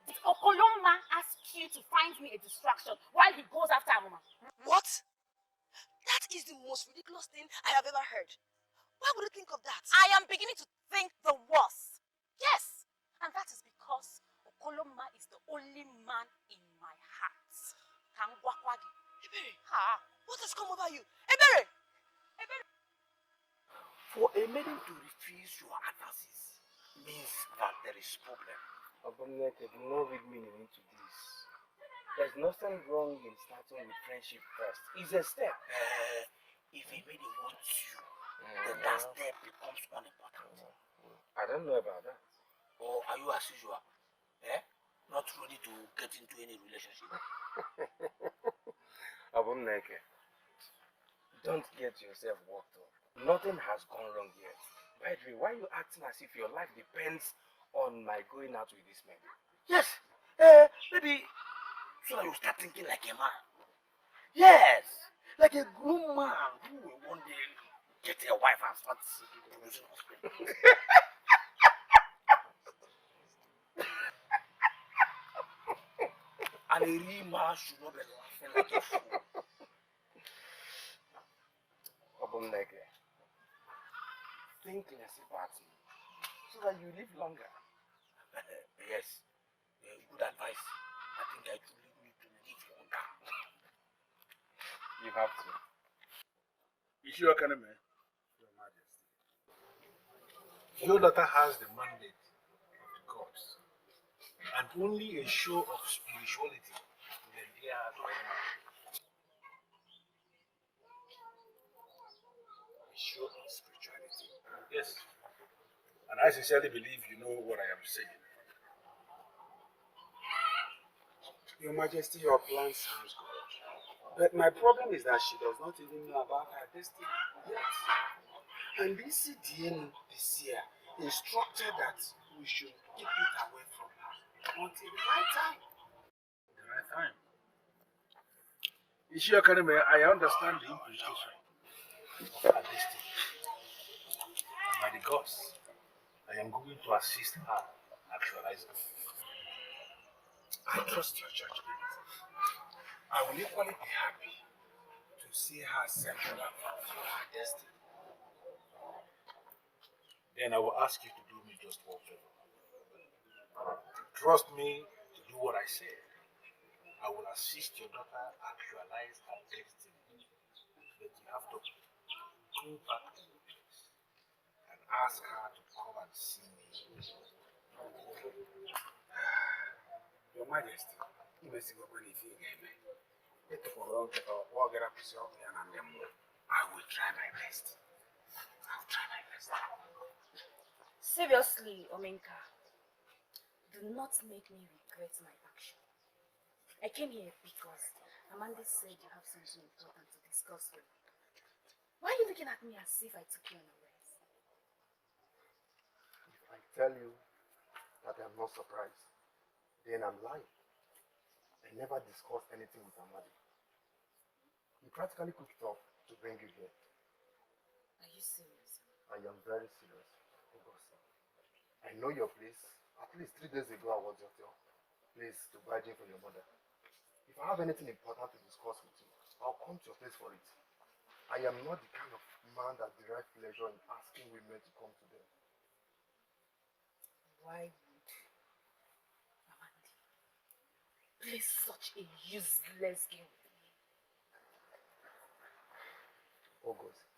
Did Okoloma ask you to find me a distraction while he goes after Amuma? What? That is the most ridiculous thing I have ever heard. Why would you think of that? I am beginning to think the worst. Yes, and that is because Okoloma is the only man in my heart. Kangwakwagi. Ebere, Ha. what has come over you? Ebere! For a maiden to refuse your advances means that there is problem. Abominate, do not read meaning into this. There's nothing wrong in starting with friendship first. It's a step. If a maiden wants you, then that step becomes unimportant. I don't know about that. Or are you as usual? Not ready to get into any relationship? Abominate, don't get yourself worked up. Nothing has gone wrong yet. By the way, why are you acting as if your life depends on my going out with this man? Yes. Maybe so that you start thinking like a man. Yes. Like a grown man who will one day get a wife and start producing offspring. And a real man should not be laughing like a fool. Abominate, think less about me so that you live longer. Yes. Good advice. I think I truly need to live longer. You have to. You sure, Kaneme? Your Majesty. Your daughter has the mandate of the gods, and only a show of spirituality will endear her to any man. A show of spirituality. Yes. And I sincerely believe you know what I am saying. Your Majesty, your plan sounds good. But my problem is that she does not even know about her destiny yet. And this CDN this year instructed that we should keep it away from her until the right time. The right time. Ishio Kaneme, I understand the implication of her destiny. And by the gods, I am going to assist her actualizing. I trust your judgment. I will equally be happy to see her settle up for her destiny. Then I will ask you to do me just one favor. Trust me to do what I said. I will assist your daughter actualize her destiny. But you have to go back to the place and ask her to come and see me. Your Majesty, you may see what if you gave me. I will try my best. I'll try my best. Seriously, Omenka, do not make me regret my action. I came here because Amanda said you have something important to discuss with me. Why are you looking at me as if I took you unawares? If I tell you that I'm not surprised, then I'm lying. I never discussed anything with Amadi. He practically cooked it up to bring you here. Are you serious? I am very serious, August. I know your place. At least 3 days ago, I was at your place to buy gin for your mother. If I have anything important to discuss with you, I'll come to your place for it. I am not the kind of man that derives pleasure in asking women to come to them. Why would Amadi play such a useless game with me? August,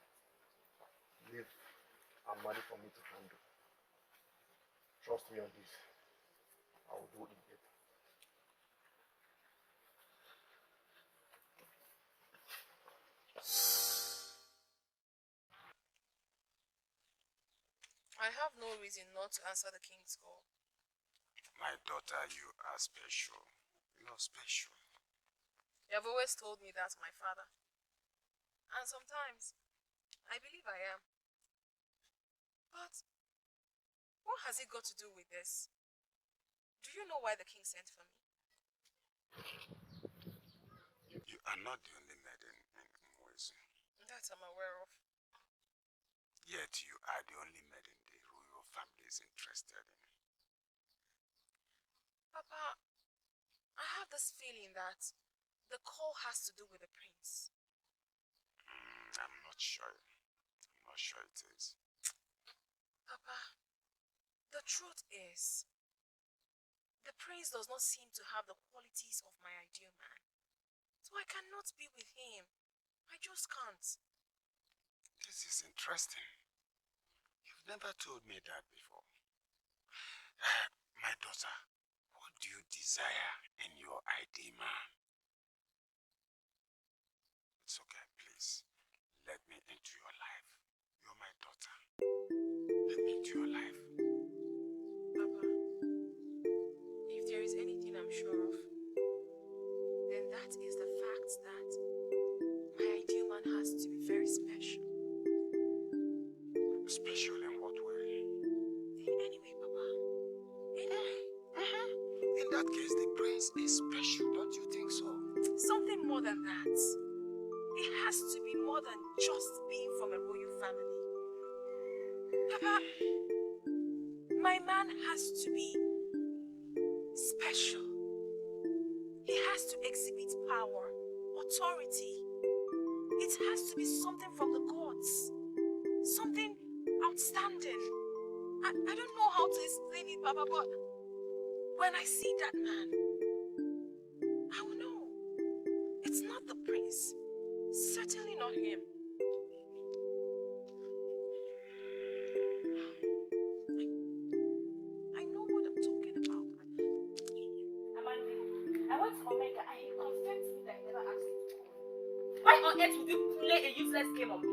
leave Amadi for me to handle. Trust me on this. I will do it better. I have no reason not to answer the king's call. My daughter, you are special. You're special. You have always told me that's my father. And sometimes, I believe I am. But, what has it got to do with this? Do you know why the king sent for me? You are not the only maiden in Ugezu. That I'm aware of. Yet you are the only maiden the royal family is interested in. Papa, I have this feeling that the call has to do with the prince. I'm not sure. I'm not sure it is. Papa, the truth is, the prince does not seem to have the qualities of my ideal man. So I cannot be with him. I just can't. This is interesting. You've never told me that before. My daughter, what do you desire in your ideal man? It's okay, please. Let me into your life. You're my daughter. Let me into your life. Papa, if there is anything I'm sure of, then that is the fact that my ideal man has to be very special. Special in what way? Anyway, Papa. Anyway. In that case, the prince is special, don't you think so? Something more than that. It has to be more than just being from a royal family. Papa, my man has to be special. He has to exhibit power, authority. It has to be something from the gods. Something outstanding. I don't know how to explain it, Papa, but when I see that man, I will know. It's not the prince. Certainly not him. I know what I'm talking about. Amadi, I went to Omega and he confirmed to me that he never asked you to call me. Why on earth would you play a useless game on me?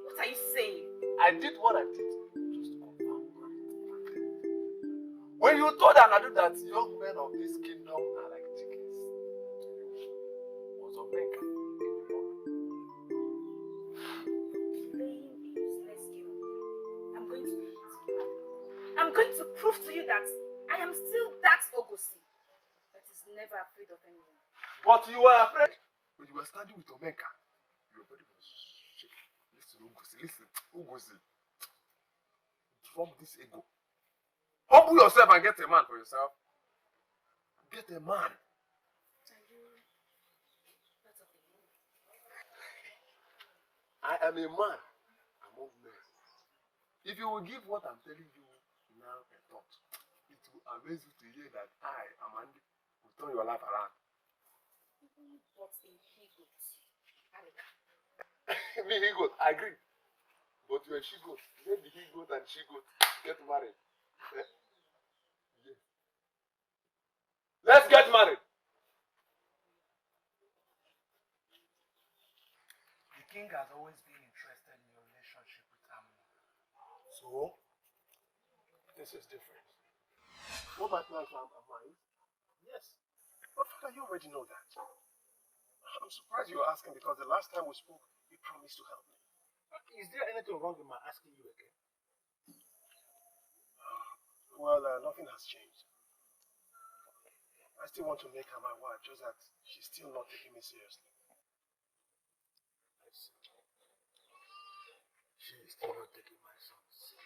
What are you saying? I did what I did just to confirm. When you told Anadu that young men of this kingdom are like chickens, was Omega. Playing a useless game on me. I'm going to prove to you that I am still that Ogosi that is never afraid of anyone. But you were afraid when you were standing with Omega. Your body was shaking. Listen, Ugezu, listen, Ugezu. Drop this ego. Humble yourself and get a man for yourself. Get a man. I am a man among men. If you will give what I'm telling you now a thought, it will amaze you to hear that I, Amandi, will turn your life around. But a he-goat. Me, he-goat, I agree. But you're a she-goat. Let the he-goat and she-goat get married. Yes. Let's get married. The king has always been interested in your relationship with Amina. So, this is different. What my plans are mine? Yes. But Father, you already know that. I'm surprised you're asking because the last time we spoke, you promised to help me. Is there anything wrong with my asking you again? Well, nothing has changed. I still want to make her my wife, just that she's still not taking me seriously. I see. She is still not taking my son seriously.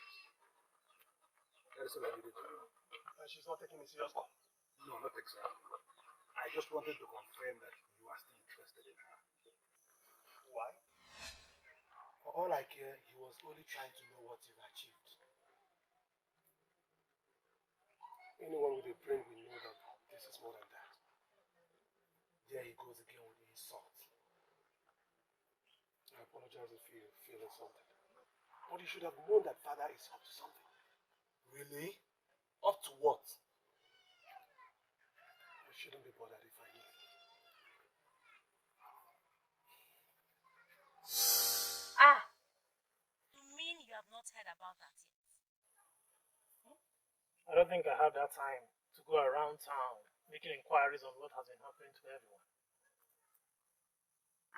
That is all I needed to know. She's not taking me seriously? No, not exactly. I just wanted to confirm that you are still interested in her. Why? For all I care, he was only trying to know what you've achieved. Anyone with a brain will know that this is more than that. There he goes again with the insult. I apologize if you feel insulted. But you should have known that Father is up to something. Really? Up to what? I shouldn't be bothered if I knew. Ah! You mean you have not heard about that yet? I don't think I have that time to go around town making inquiries on what has been happening to everyone.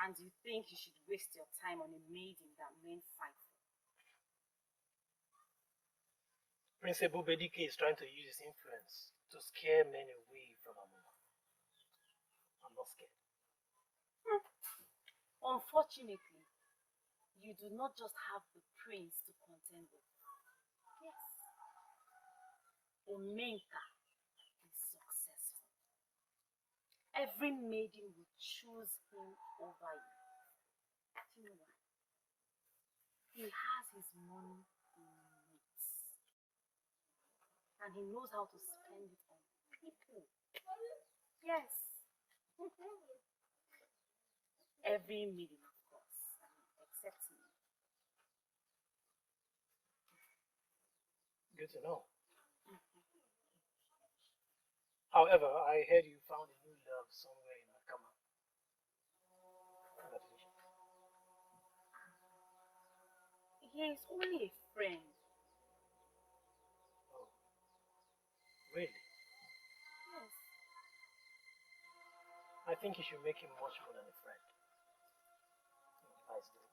And you think you should waste your time on a maiden that men fight for? Principal Bedike is trying to use his influence to scare men away from Amuma. I'm not scared. Unfortunately, you do not just have the prince to contend with. Yes. Omenka is successful. Every maiden will choose him over you. Do you know why? He has his money in notes. And he knows how to spend it on people. Yes. Every maiden, of course, except me. Good to know. However, I heard you found a new love somewhere in Nakama. Congratulations. He is only a friend. Oh, really? Yes. I think you should make him much more than a friend. Nice day.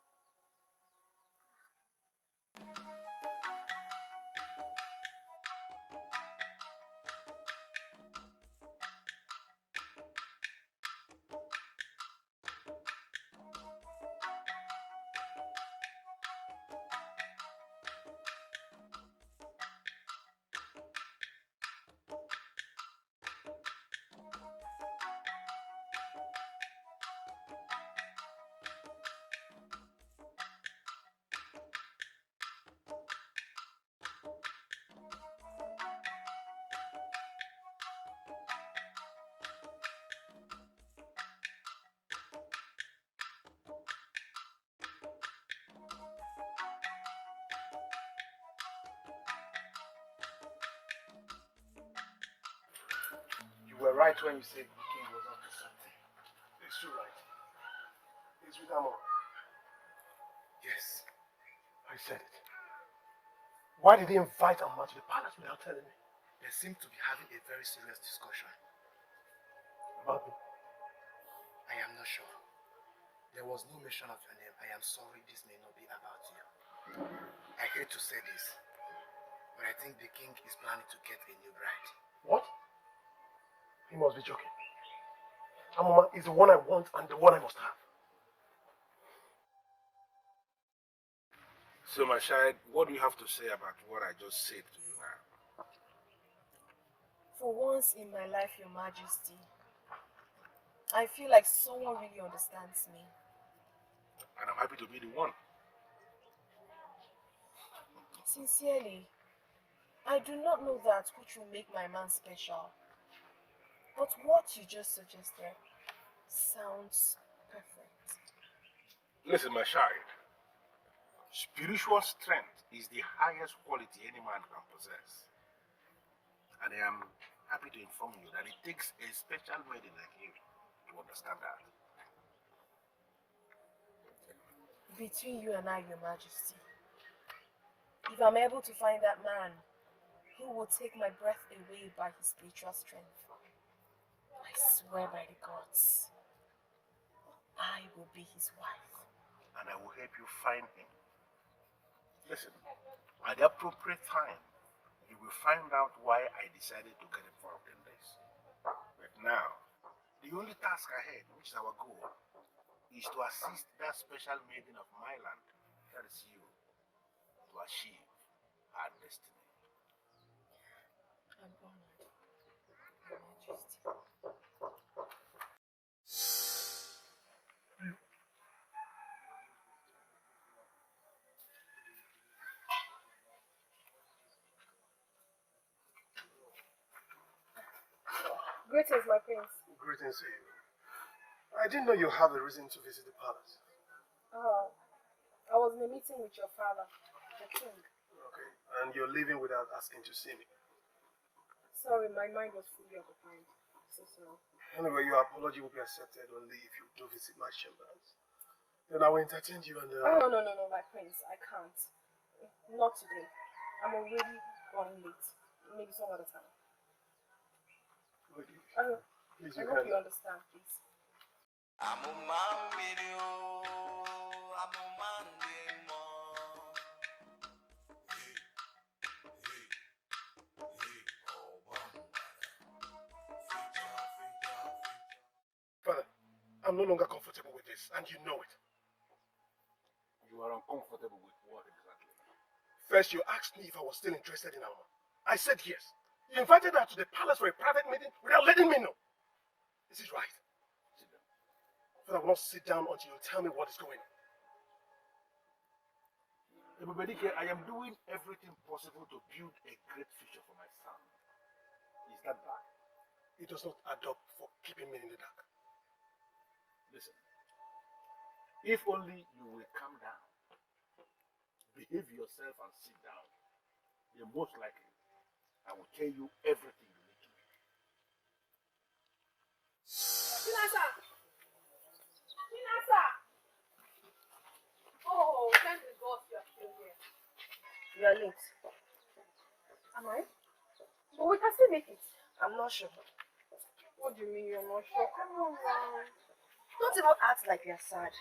You were right when you said the king was up to something. It's too right. It's with Amon. Yes, I said it. Why did he invite Amma to the palace without telling me? They seem to be having a very serious discussion. About me? I am not sure. There was no mention of your name. I am sorry, this may not be about you. I hate to say this, but I think the king is planning to get a new bride. What? He must be joking. Amoma is the one I want and the one I must have. So, my child, what do you have to say about what I just said to you now? For once in my life, Your Majesty, I feel like someone really understands me. And I'm happy to be the one. Sincerely, I do not know that which will make my man special. But what you just suggested sounds perfect. Listen, my child. Spiritual strength is the highest quality any man can possess. And I am happy to inform you that it takes a special maiden like you to understand that. Between you and I, Your Majesty, if I'm able to find that man who will take my breath away by his spiritual strength, I swear by the gods, I will be his wife. And I will help you find him. Listen, at the appropriate time, you will find out why I decided to get involved in this. But now, the only task ahead, which is our goal, is to assist that special maiden of my land, that is you, to achieve her destiny. I'm honored, Your Majesty. Greetings, my prince. Greetings to you. I didn't know you have a reason to visit the palace. Oh, I was in a meeting with your father, the king. Okay, and you're leaving without asking to see me. Sorry, my mind was fully occupied. So sorry. Anyway, your apology will be accepted only if you do visit my chambers. Then I will entertain you and... Oh, no, my prince. I can't. Not today. I'm already running late. Maybe some other time. Please, I hope you understand, please. I'm a man video. I'm a man demo. Father, I'm no longer comfortable with this, and you know it. You are uncomfortable with what exactly? First, you asked me if I was still interested in Alma. I said yes. You invited her to the palace for a private meeting without letting me know. Is it right? Sit down. Father, I will not sit down until you tell me what is going on. Ebubedike, I am doing everything possible to build a great future for my son. Is that bad? It does not add up for keeping me in the dark. Listen, if only you will calm down, behave yourself and sit down, then most likely I will tell you everything you need to know. Pinasa! Oh, thank the gods you are still here. You are late. Am I? But we can still make it. I'm not sure. What do you mean you're not sure? Come on, man. Don't even act like you're sad.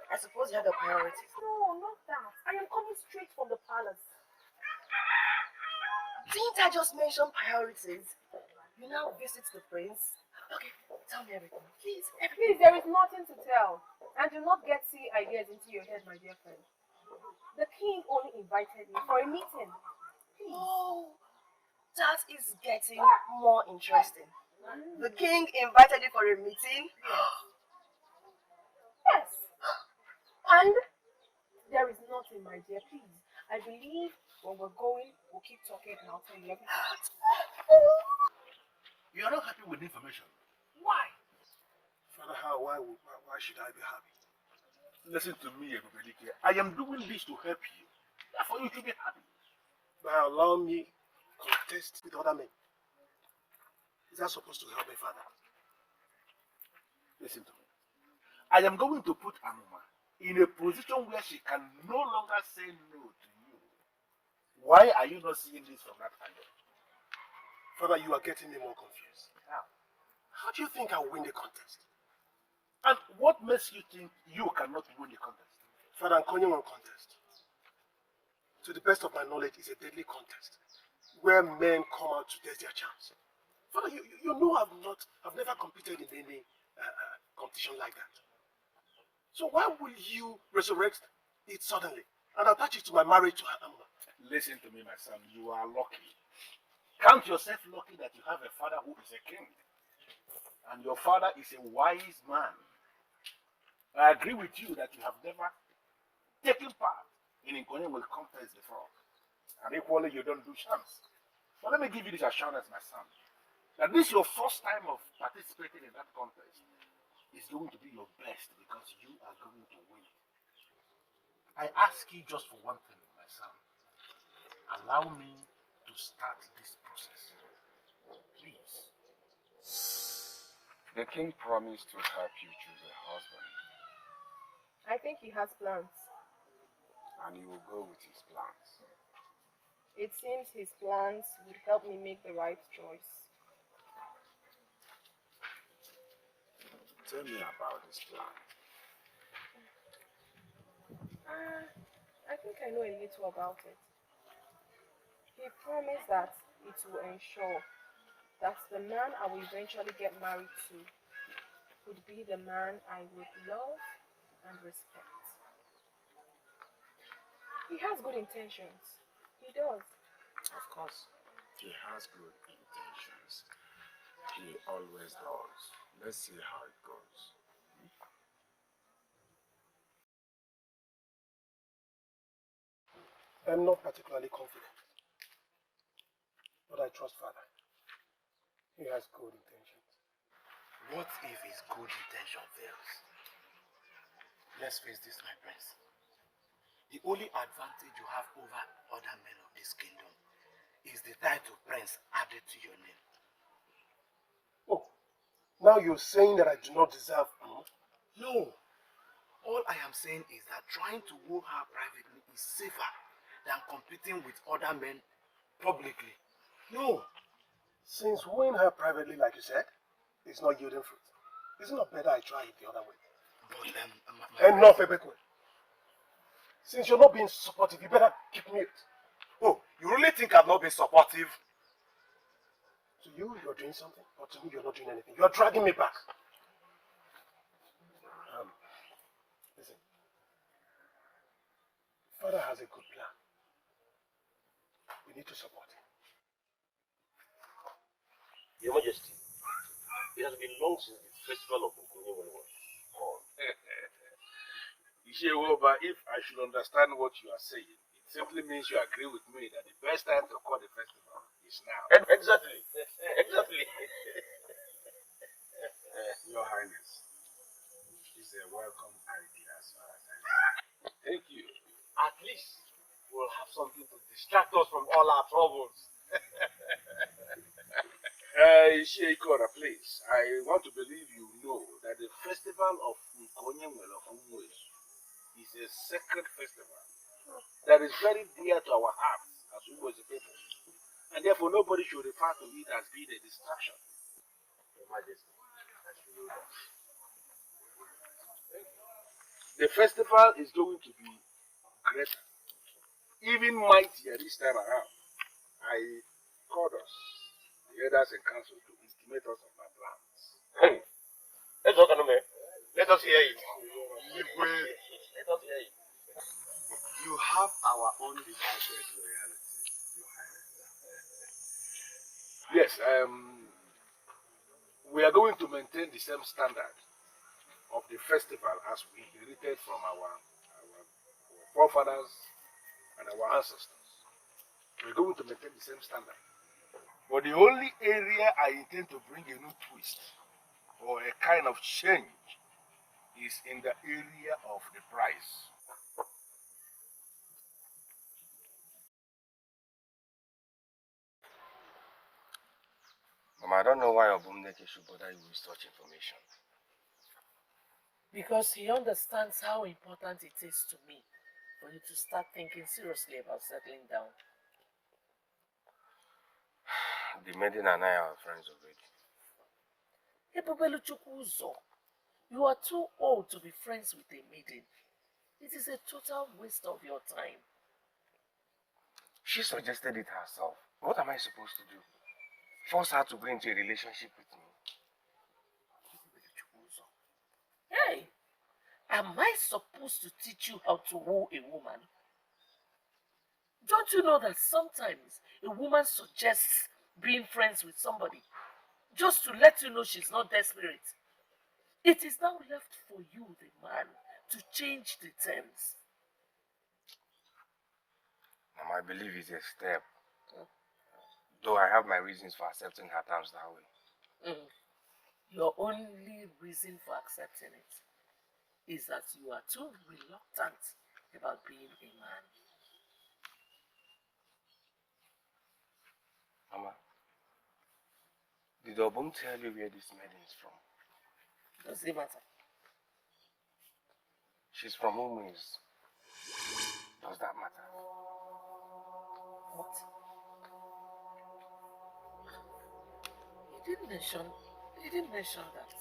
I suppose you have your priorities. No, not that. I am coming straight from the palace. Didn't I just mention priorities? You now visit the prince? Okay, tell me everything. Please, Please, there is nothing to tell. And do not get silly ideas into your head, my dear friend. The king only invited me for a meeting. Please. Oh, that is getting more interesting. The king invited you for a meeting? Yes. And there is nothing, my dear, please. I believe when we're going, we'll keep talking and I'll tell you everything. You are not happy with the information. Why? Father, why should I be happy? Listen to me, Ebubedike. I am doing this to help you. Therefore, you should be happy. By allowing me contest with other men. Is that supposed to help me, Father? Listen to me. I am going to put Anuma in a position where she can no longer say no to you. Why are you not seeing this from that angle? Father, you are getting me more confused. How do you think I'll win the contest? And what makes you think you cannot win the contest? Father, I'm calling on contest. To the best of my knowledge, it's a deadly contest where men come out to test their charms. Father, you know I've never competed in any competition like that. So why will you resurrect it suddenly and attach it to my marriage to Amma? Listen to me, my son. You are lucky. Count yourself lucky that you have a father who is a king. And your father is a wise man. I agree with you that you have never taken part in Nkone will contest before. And equally, you don't do chance. But let me give you this assurance, my son, that this your first time of participating in that contest is going to be your best because you are going to win. I ask you just for one thing, my son. Allow me to start this process. Please. The king promised to help you choose a husband. I think he has plans. And you will go with his plans. It seems his plans would help me make the right choice. Tell me about this plan. I think I know a little about it. He promised that it will ensure that the man I will eventually get married to would be the man I would love and respect. He has good intentions. He does. Of course, he has good intentions. He always does. Let's see how it goes. I'm not particularly confident, but I trust Father. He has good intentions. What if his good intention fails? Let's face this, my prince. The only advantage you have over other men of this kingdom is the title prince added to your name. Oh, now you're saying that I do not deserve more? No. All I am saying is that trying to woo her privately is safer than competing with other men publicly. No. Since wooing her privately, like you said, is not yielding fruit, isn't it better I try it the other way? But, Enough, Ebekwe. Since you're not being supportive, you better keep mute. Oh, you really think I've not been supportive? To you, you're doing something, but to me, you're not doing anything. You're dragging me back. Listen. Father has a good plan. We need to support him. Your Majesty, it has been long since the festival of Okorondu was on. But if I should understand what you are saying, it simply means you agree with me that the best time to call the festival is now. Exactly. Exactly. Your Highness, it's a welcome idea as far as I know. Thank you. At least we'll have something to distract us from all our troubles. Sheikora, please. I want to believe you know that the festival of Ugezu is a sacred festival that is very dear to our hearts as Ugezu people. And therefore nobody should refer to it as being a distraction. Your Majesty, as you know that. The festival is going to be greater, even mightier this time around. I called us, the elders in council, to intimate us of my plans. Hey, let's talk, let us hear it. Let us hear it. You have our undivided loyalty, Your Highness. Yes, we are going to maintain the same standard of the festival as we inherited from our forefathers and our ancestors. We're going to maintain the same standard. But the only area I intend to bring a new twist or a kind of change is in the area of the price. Mama, I don't know why Obumneke should bother you with such information. Because he understands how important it is to me for you to start thinking seriously about settling down. The maiden and I are friends already. Ebubeluchukwuzo, you are too old to be friends with a maiden. It is a total waste of your time. She suggested it herself. What am I supposed to do? Force her to go into a relationship with me? Hey, am I supposed to teach you how to woo a woman? Don't you know that sometimes a woman suggests being friends with somebody just to let you know she's not desperate? It is now left for you, the man, to change the terms. Mama, I believe it's a step. Though I have my reasons for accepting her terms that way. Your only reason for accepting it is that you are too reluctant about being a man. Mama, did Obum tell you where this maiden is from? Does it matter? She's from Umuiz. Does that matter? What? He didn't mention that.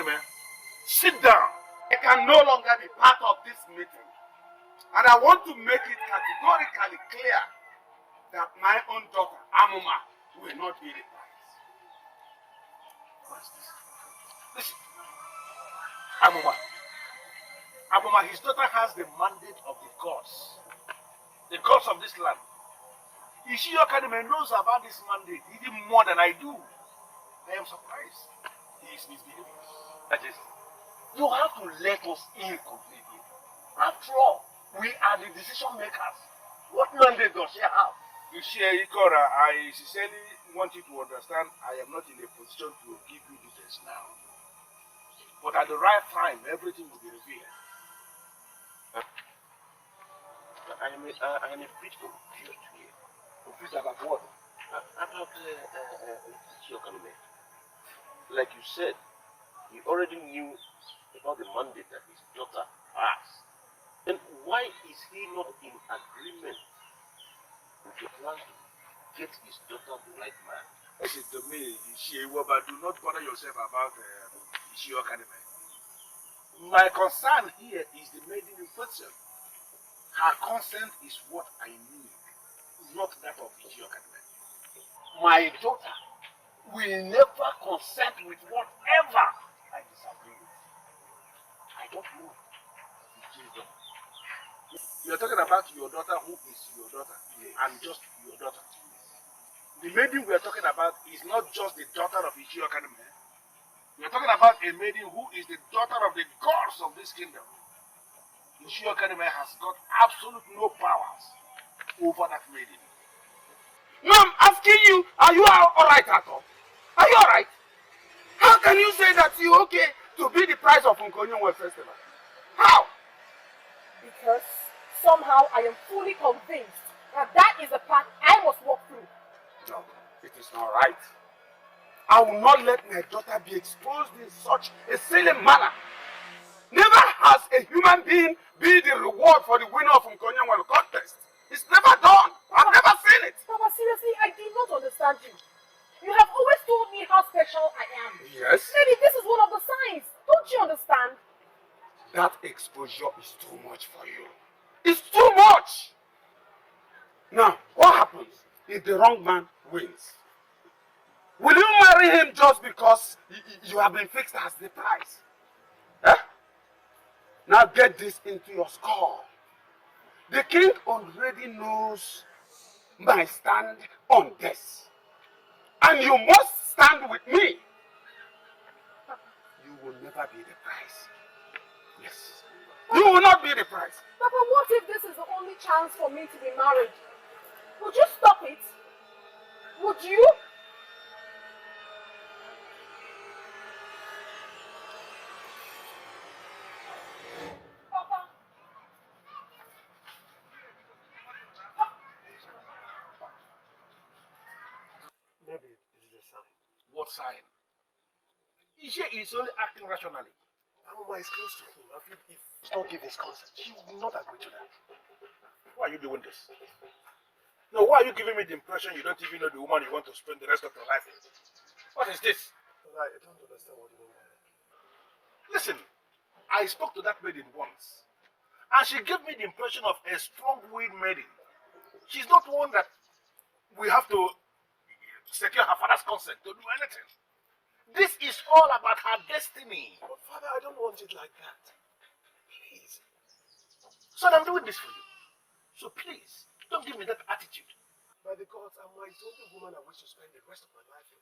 Okanime, sit down. I can no longer be part of this meeting. And I want to make it categorically clear that my own daughter, Amuma, will not be the prize. What's this? Listen, Amuma, his daughter has the mandate of the gods of this land. Ishi Okanime knows about this mandate even more than I do. I am surprised. He is misbehaving. That is, you have to let us in completely. After all, we are the decision makers. What mandate does she have? You see, Ikora, I sincerely want you to understand I am not in a position to give you details now. But at the right time, everything will be revealed. I am a bit confused here. Confused about what? About Chiokanome. Like you said, he already knew about the mandate that his daughter has. Then why is he not in agreement with your plan to get his daughter the right man? Listen to me, Ishiewaba, do not bother yourself about Ishio Academy. My concern here is the maiden in question. Her consent is what I need, not that of Ishio Academy. My daughter will never consent with whatever I disagree with. I don't know. You're talking about your daughter who is your daughter, and just your daughter. The maiden we are talking about is not just the daughter of Ishio Academy. We are talking about a maiden who is the daughter of the gods of this kingdom. Ishio Academy has got absolute no powers over that maiden. No, I'm asking you, are you alright at all? Are you alright? How can you say that you're okay to be the prize of Nkonyonwe Festival? How? Because somehow I am fully convinced that that is the path I must walk through. No, it is not right. I will not let my daughter be exposed in such a silly manner. Never has a human being be the reward for the winner of Nkonyonwe contest. It's never done. I've never seen it. Papa, seriously, I do not understand you. You have always told me how special I am. Yes. Maybe this is one of the signs. Don't you understand? That exposure is too much for you. It's too much. Now, what happens if the wrong man wins? Will you marry him just because you have been fixed as the prize? Eh? Now get this into your skull. The king already knows my stand on this. And you must stand with me. You will never be the prize. Yes. You will not be the prize. Papa, what if this is the only chance for me to be married? Would you stop it? Would you? Papa. Maybe this is a sign. What sign? Ishe is only acting rationally. Amuma is close to him. I feel if he does not give his consent, he will not agree to that. Why are you doing this? No, why are you giving me the impression you don't even know the woman you want to spend the rest of your life with? What is this? I don't understand what you mean by that. Listen, I spoke to that maiden once, and she gave me the impression of a strong-willed maiden. She's not one that we have to secure her father's consent to do anything. This is all about her destiny. But Father, I don't want it like that. Please. So I'm doing this for you. So please, don't give me that attitude. By the gods, Amuma is the only woman I wish to spend the rest of my life with.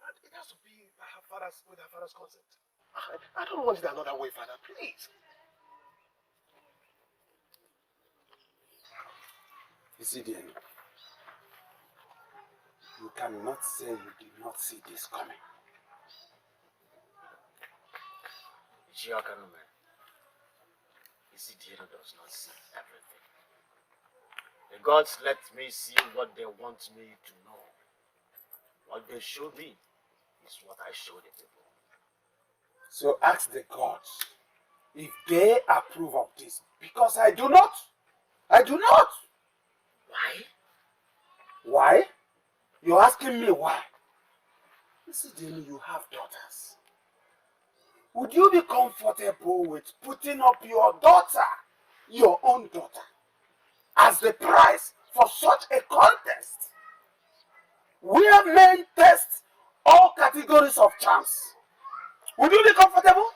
And it has to be with her father's consent. I don't want it another way, Father. Please. You see, Daniel, you cannot say you did not see this coming. Ishiokanome, Isidiano does not see everything. The gods let me see what they want me to know. What they show me is what I show the people. So ask the gods if they approve of this, because I do not. I do not. Why? Why? You're asking me why? You see, Jenny, you have daughters. Would you be comfortable with putting up your daughter, your own daughter, as the prize for such a contest? Where men test all categories of charms. Would you be comfortable?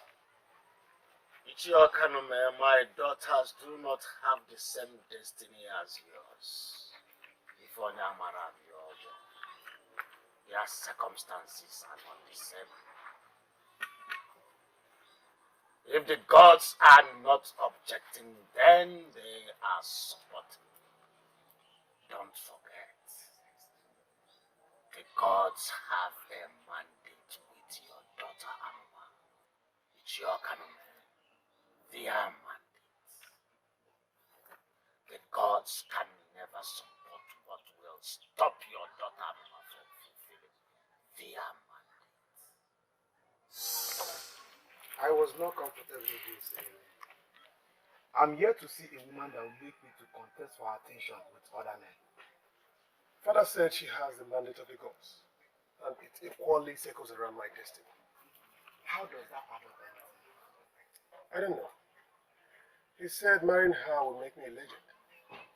Ichiokanume, my daughters do not have the same destiny as yours. If Onyamara their circumstances are not the same. If the gods are not objecting, then they are supporting. Don't forget, the gods have a mandate with your daughter Amma. Ichiokanume, their mandate. The gods can never support what will stop your daughter Amma from fulfilling their mandate. I was not comfortable with this. I'm here to see a woman that will make me to contest for attention with other men. Father said she has the mandate of the gods, and it equally circles around my destiny. How does that add up? I don't know. He said marrying her will make me a legend,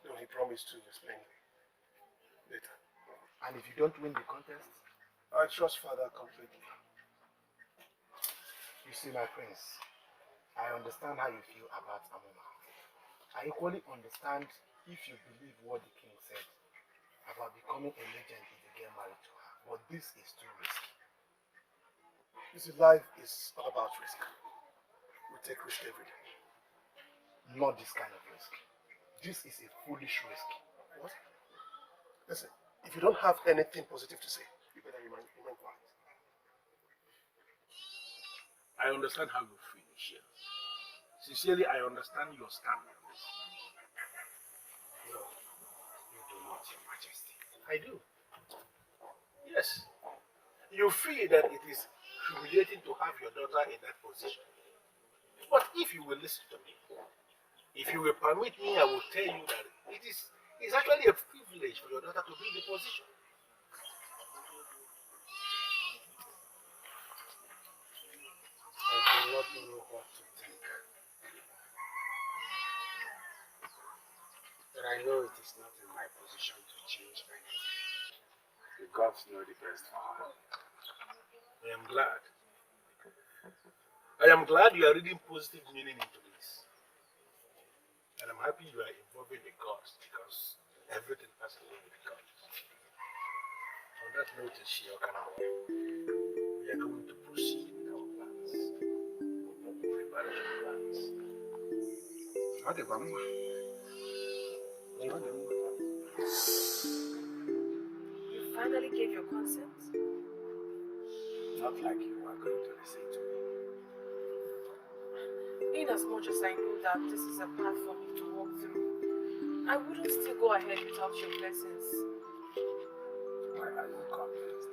though he promised to explain later. And if you don't win the contest? I trust Father completely. You see, my prince, I understand how you feel about Amoma. I equally understand if you believe what the king said about becoming a legend if you get married to her. But this is too risky. You see, life is all about risk. We take risk every day. Not this kind of risk. This is a foolish risk. What? Listen, if you don't have anything positive to say, you better remain quiet. I understand how you feel, Michelle. Sincerely, I understand your stand on this. No, you do not, Your Majesty. I do. Yes. You feel that it is humiliating to have your daughter in that position. But if you will listen to me, if you will permit me, I will tell you that it's actually a privilege for your daughter to be in the position. I do not know what to think. But I know it is not in my position to change anything. The gods know the best for her. I am glad. I am glad you are reading positive meaning into this. And I'm happy you are involving the gods because everything has to do with the gods. On that note, we are going to proceed with our plans. Preparation plans. You finally gave your consent? Not like you are going to listen to me. In as much as I know that this is a path for me to walk through, I wouldn't still go ahead without your blessings. Why are you convinced?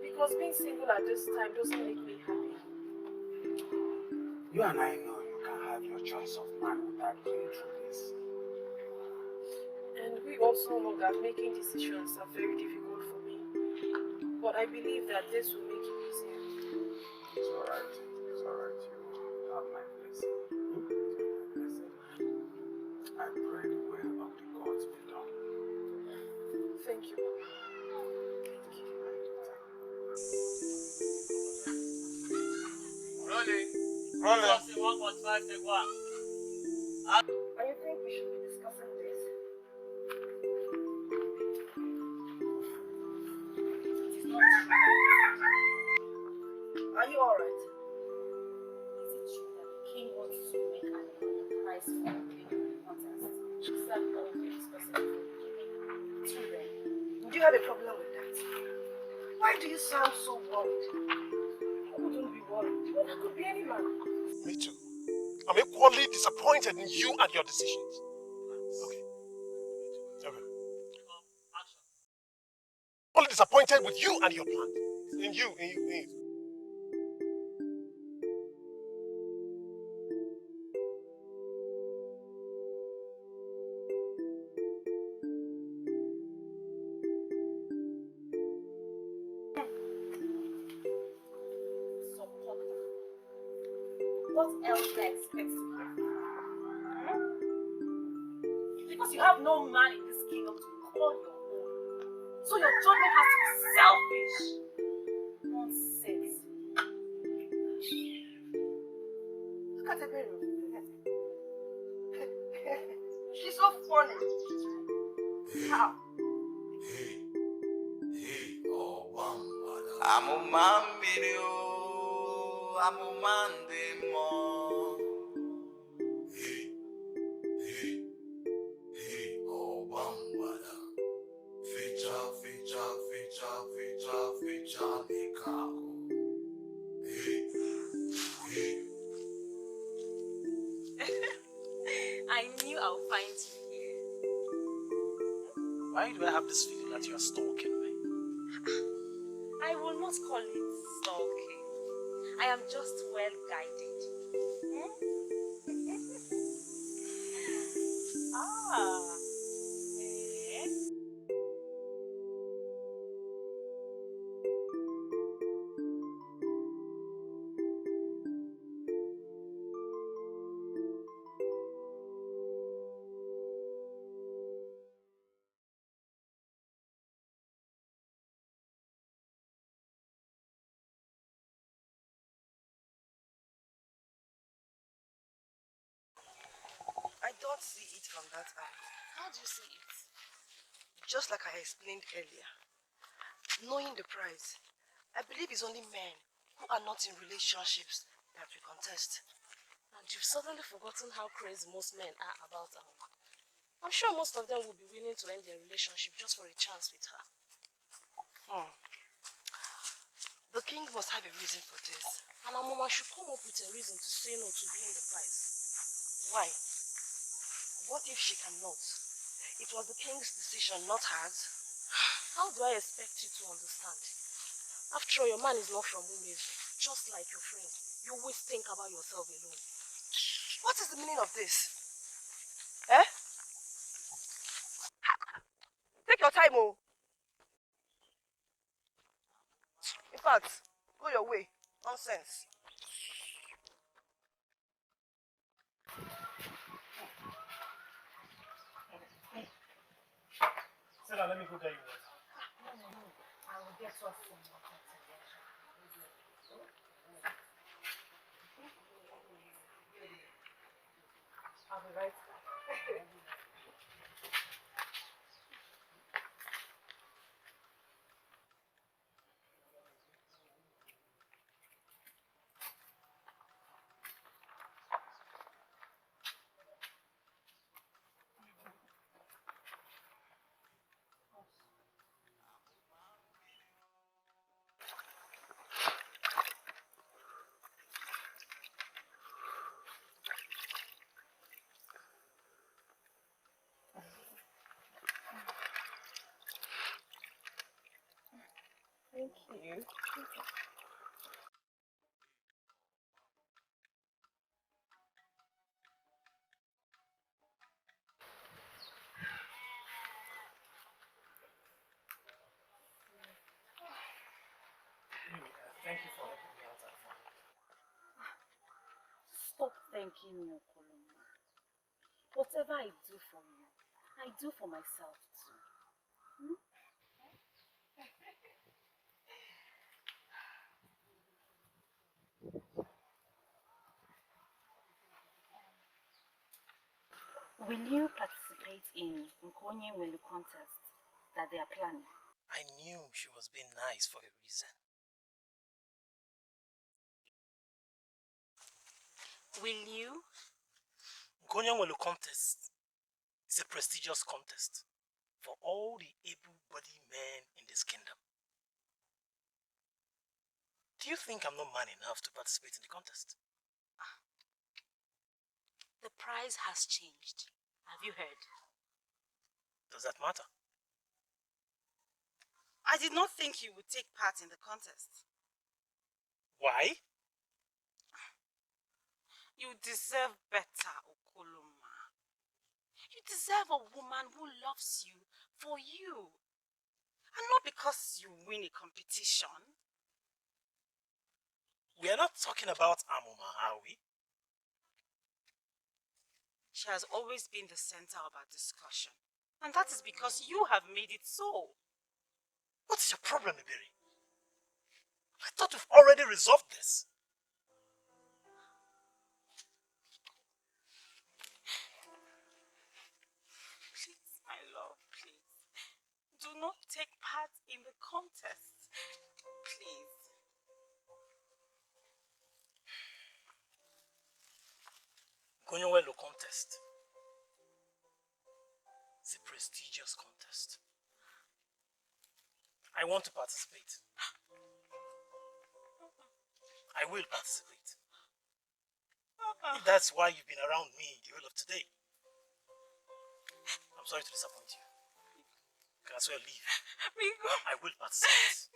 Because being single at this time doesn't make me happy. You and I know you can have your choice of man without going through this. And we also know that making decisions are very difficult for me. But I believe that this will make it easier. It's alright. It's alright. You have my blessing. I pray the will of the gods be done. Thank you. Thank you, my daughter. Rolling. And you think we should be discussing this? It is not true. Are you alright? Is it true that the king wants to make an prize for the contest? Is that all we're discussing before the king? Children, do you have a problem with that? Why do you sound so worried? I wouldn't be worried. Well, that could be any man. Me too. I'm equally disappointed in you and your decisions. Okay. Equally disappointed with you and your plans. In you. what else do I expect to get? Because you have no man in this kingdom to call your own. So your judgment has to be selfish. Nonsense. Look at Ebere. She's so funny. How? I'm a man video, I'm a man demo. I knew I'll find you here. Why do I have this feeling that you are stalking me? I will not call it stalking. I am just well guided. Ah. Eh? I don't see it from that angle. How do you see it? Just like I explained earlier, knowing the prize, I believe it's only men who are not in relationships that we contest. And you've suddenly forgotten how crazy most men are about her. I'm sure most of them will be willing to end their relationship just for a chance with her. The king must have a reason for this. And our mama should come up with a reason to say no to being the prize. Why? What if she cannot? It was the king's decision, not hers. How do I expect you to understand? After all, your man is not from Ugezu, just like your friend. You always think about yourself alone. What is the meaning of this? Eh? Take your time, oh. In fact, go your way. Nonsense. Sarah, let me go get you water. No. I will get us some water together. I'll be right back. Thank you. Thank you for helping me out at home. Stop thanking me, Okorondu. Whatever I do for you, I do for myself too. Will you participate in Nkonye Welu contest that they are planning? I knew she was being nice for a reason. Will you? Nkonye Welu contest is a prestigious contest for all the able-bodied men in this kingdom. Do you think I'm not man enough to participate in the contest? The prize has changed. Have you heard? Does that matter? I did not think you would take part in the contest. Why? You deserve better, Okoloma. You deserve a woman who loves you for you. And not because you win a competition. We are not talking about Amuma, are we? She has always been the center of our discussion. And that is because you have made it so. What's your problem, Iberi? I thought we've already resolved this. Please, my love, please. Do not take part in the contest. Please. Gonyowelo contest. It's a prestigious contest. I want to participate. I will participate. If that's why you've been around me the whole of today, I'm sorry to disappoint you. You can as well leave. I will participate.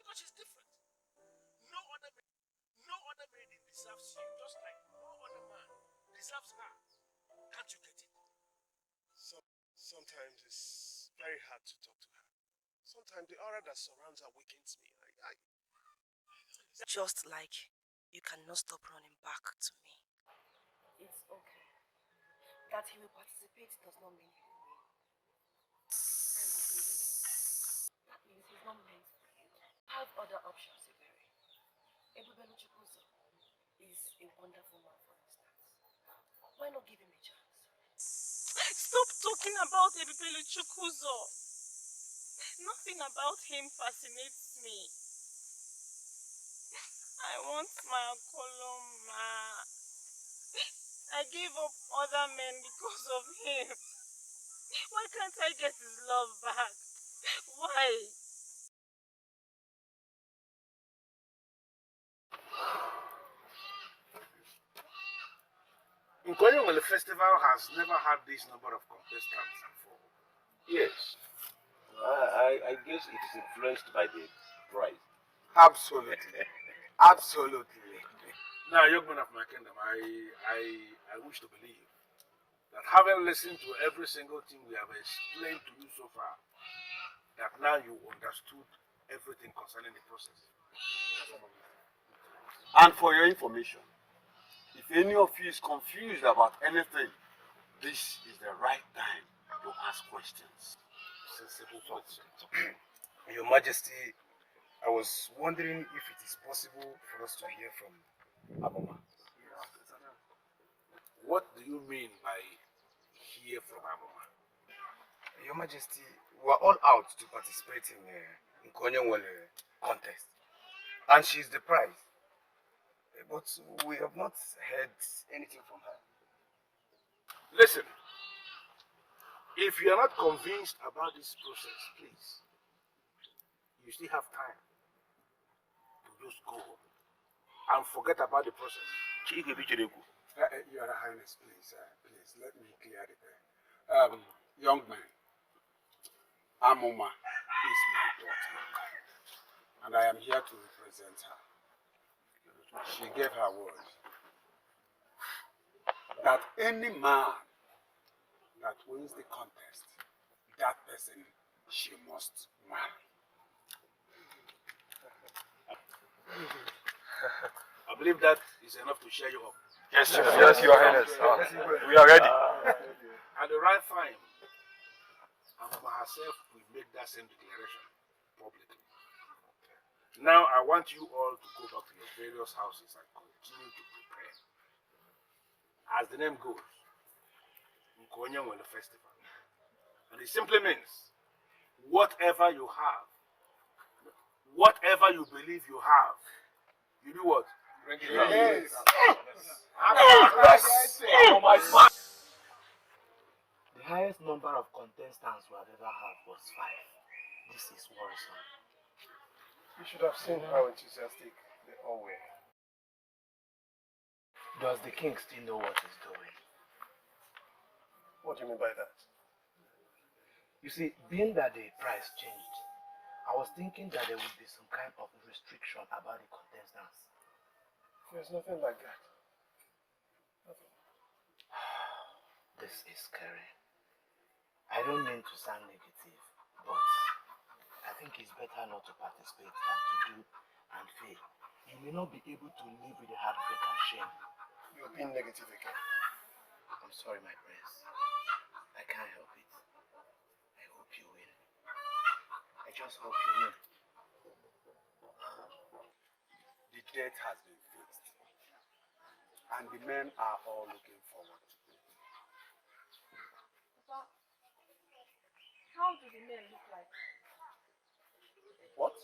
Because she's different. No other maiden deserves you, just like no other man deserves her. Can't you get it? Sometimes it's very hard to talk to her. Sometimes the aura that surrounds her weakens me. Just like you cannot stop running back to me. It's okay. That he will participate does not mean he will win. That means he's not meant for you. I have other options, Iberi. Ebubelu Chukwuzo is a wonderful man, for instance. Why not give him a chance? Stop talking about Ebubelu Chukwuzo. Nothing about him fascinates me. I want my Okoloma. I gave up other men because of him. Why can't I get his love back? Why? Nkonyewele Festival has never had this number of contestants before. Yes. I guess it is influenced by the price. Absolutely. Absolutely. Now, young man of my kingdom, I wish to believe that having listened to every single thing we have explained to you so far, that now you understood everything concerning the process. And for your information, if any of you is confused about anything, this is the right time to ask questions. Sensible questions. Your Majesty, I was wondering if it is possible for us to hear from Aboma. What do you mean by hear from Aboma? Your Majesty, we are all out to participate in Nkonyewele contest. And she is the prize. But we have not heard anything from her. Listen, if you are not convinced about this process, please, you still have time to just go home and forget about the process. Your Highness, please, please, let me clear the air. Young man, Amoma is my daughter, and I am here to represent her. She gave her word that any man that wins the contest, that person she must marry. I believe that is enough to share you up. Yes, Your Highness. We are ready. At the right time, Amoma herself will make that same declaration publicly. Now I want you all to go back to your various houses and continue to prepare. As the name goes, Nkonyewele Festival. And it simply means whatever you have, whatever you believe you have, you do what? Bring it down. Yes. The highest number of contestants we have ever had was 5. This is worrisome. You should have seen how enthusiastic they all were. Does the king still know what he's doing? What do you mean by that? You see, being that the price changed, I was thinking that there would be some kind of restriction about the contestants. There's nothing like that. Nothing. This is scary. I don't mean to sound negative, but I think it's better not to participate than to do and fail. You may not be able to live with the heartbreak and shame. You're being negative again. I'm sorry, my prince. I can't help it. I hope you win. I just hope you win. The date has been fixed, and the men are all looking forward to it. Papa, how do the men look like? What?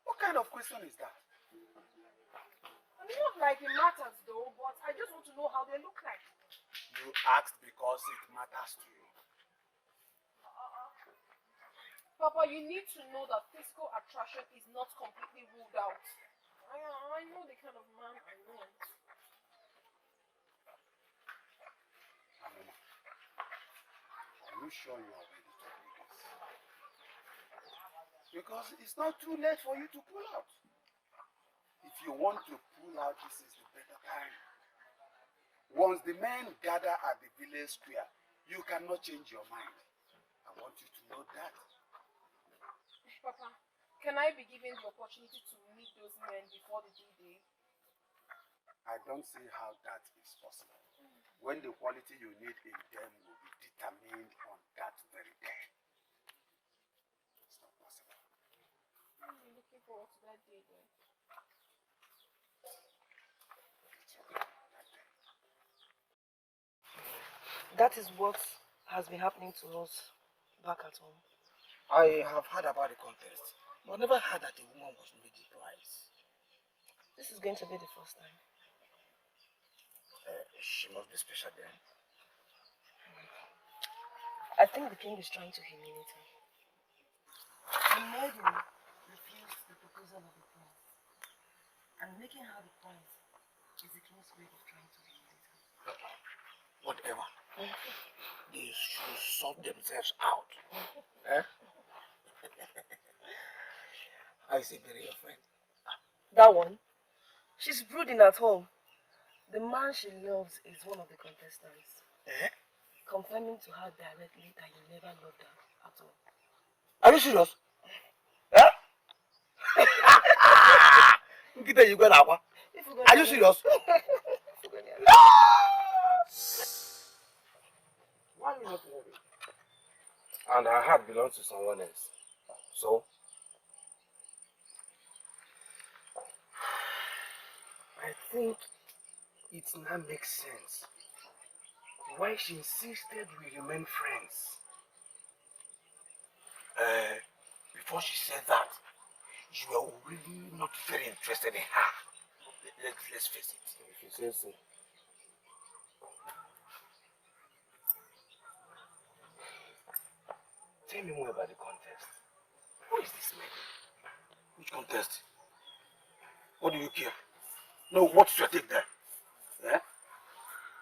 What kind of question is that? I mean, not like it matters though, but I just want to know how they look like. You asked because it matters to you. Papa, you need to know that physical attraction is not completely ruled out. I know the kind of man I want. Are you sure you are ready to do this? Because it's not too late for you to pull out. If you want to pull out, this is the better time. Once the men gather at the village square, you cannot change your mind. I want you to know that. Papa, can I be given the opportunity to meet those men before the D-Day? I don't see how that is possible. When the quality you need in them will be determined on that very day. It's not possible. I'm looking forward to that day then. That is what has been happening to us back at home. I have heard about the contest, but never heard that a woman was made the prize. This is going to be the first time. She must be special then. I think the king is trying to humiliate her. The maiden refused the proposal of the prince, and making her the prize is the king's way of trying to humiliate her. Whatever. They should sort themselves out. Eh? I say, bury your friend. That one? She's brooding at home. The man she loves is one of the contestants. Eh? Confirming to her directly that he never loved her at all. Are you serious? Eh? You got that one? Are you serious? Why are you not worried? And her heart belongs to someone else. So? I think it now makes sense why she insisted we remain friends. Before she said that, you were really not very interested in her. Let's face it. If you say so. Tell me more about the contest. Who is this man? Which contest? What do you care? No, what's your take there? Yeah?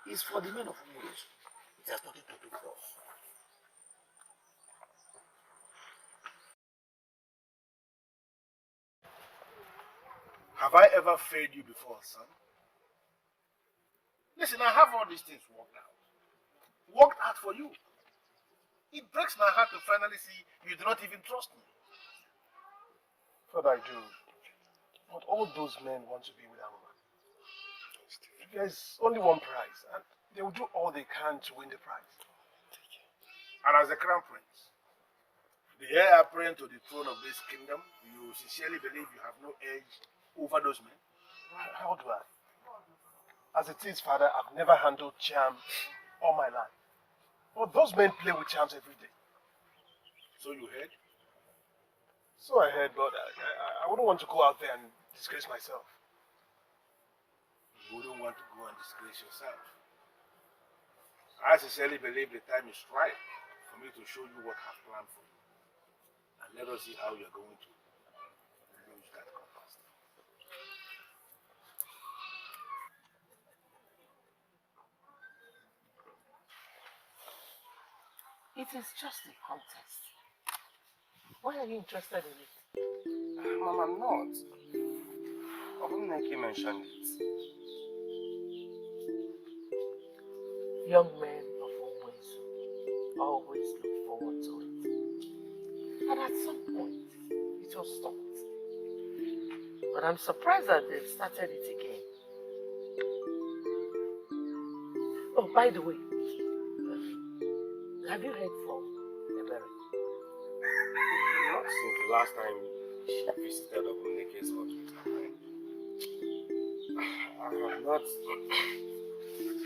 It's for the men of Ugezu. It has nothing to do with us. Have I ever failed you before, son? Listen, I have all these things worked out. Worked out for you. It breaks my heart to finally see you do not even trust me. Father, I do. But all those men want to be with our woman. There's only one prize, and they will do all they can to win the prize. And as the crown prince, the heir apparent to the throne of this kingdom, you sincerely believe you have no edge over those men? How do I? As it is, Father, I've never handled charm all my life. But those men play with charms every day. So you heard? So I heard, but I wouldn't want to go out there and disgrace myself. You wouldn't want to go and disgrace yourself. I sincerely believe the time is right for me to show you what I've planned for you. And let us see how you're going to lose that contest. It is just a contest. Why are you interested in it? Mom, I'm not. Obumneke mentioned it. Young men of Ugezu always look forward to it. And at some point, it was stopped. But I'm surprised that they've started it again. Oh, by the way, have you heard from Ebere? Not since the last time she visited Obumneke's hospital.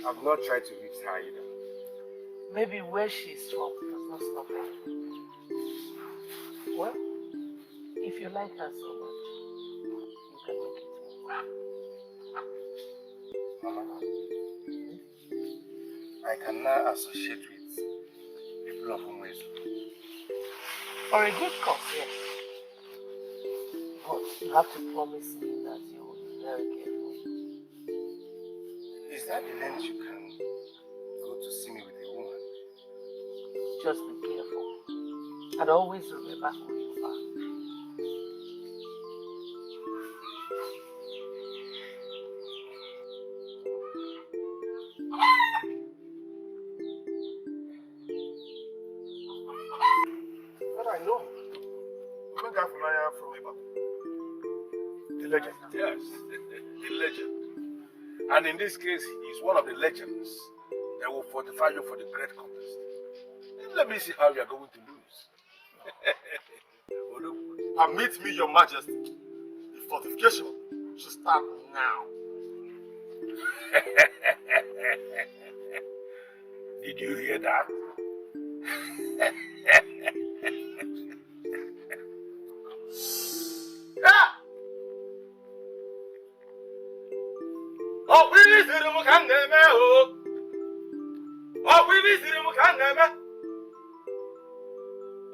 I've not tried to reach her either. Maybe where she's from does not stop her. Well, if you like her so much, you can make it work. Mama, I can now associate with people of Ugezu. For a good cause, yes. But you have to promise me that you will be very careful. Is that the length you can go to see me with a woman? Just be careful. And always remember who you are. But I know. From Ibadan. The legend. Yes, the legend. And in this case, he's one of the legends that will fortify you for the great contest. Let me see how you are going to lose. Permit me, your majesty. The fortification should start now. Did you hear that? Oh, we visit him, can oh, we visit him, can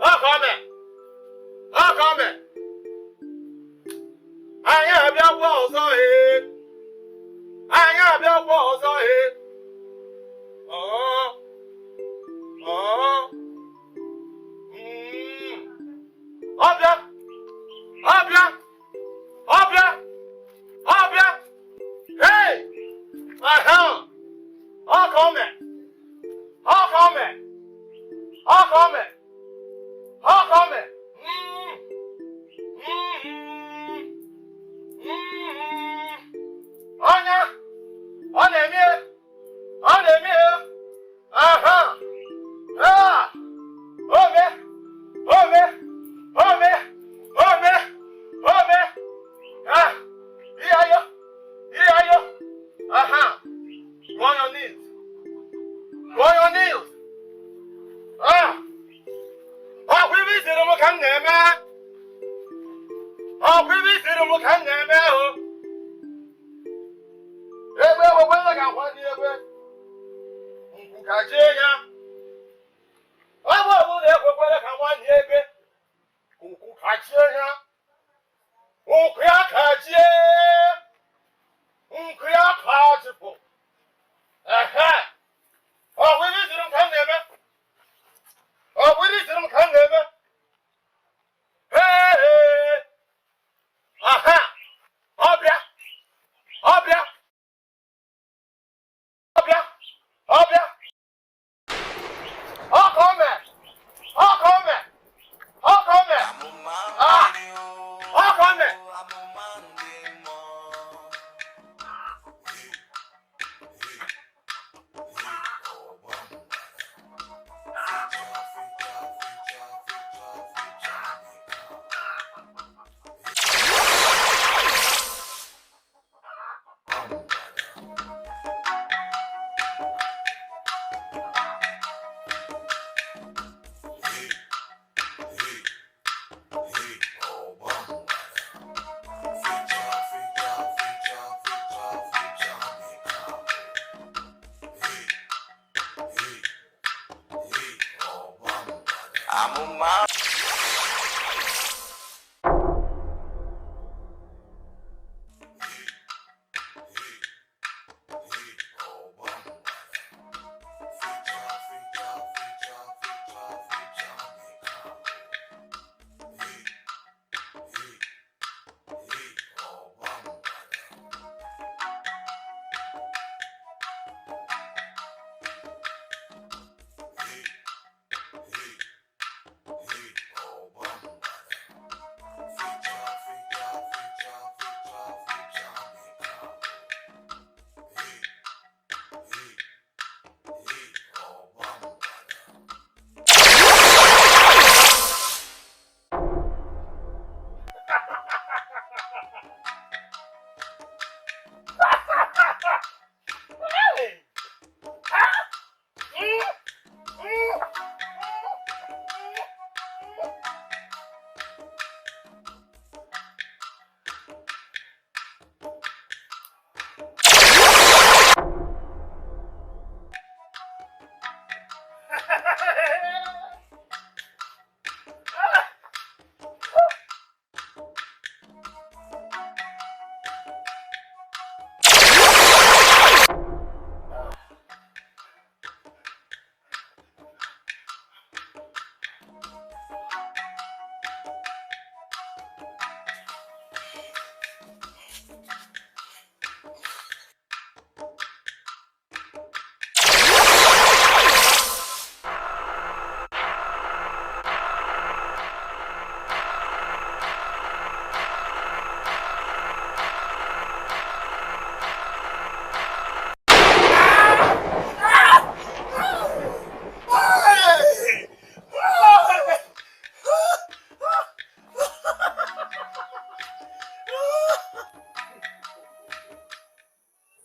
oh, come. I have your walls on it. I have your walls on it. Oh, Obia. Hey, oh, come. Go on your knees. Oh, we visit him, can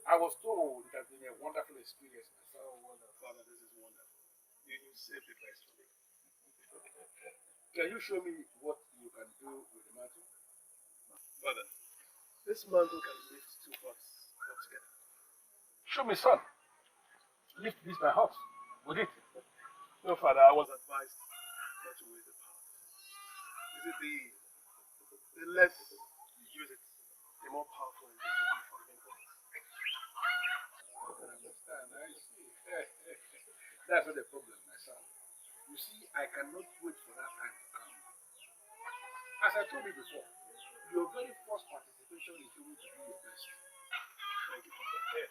I was told it has been a wonderful experience. Oh, wonderful. Father, this is wonderful. You saved the best for me. Can you show me what you can do with the mantle? Father, this mantle can lift two hearts up together. Show me, son. Lift this by horse. Would it? No, Father, I was advised not to waste the power. Is it the less you use it, the more powerful it will be for the influence. I can understand. I see. That's not the problem, my son. You see, I cannot wait for that time to come. As I told you before, your very first participation is going to be your best. Thank you, Father.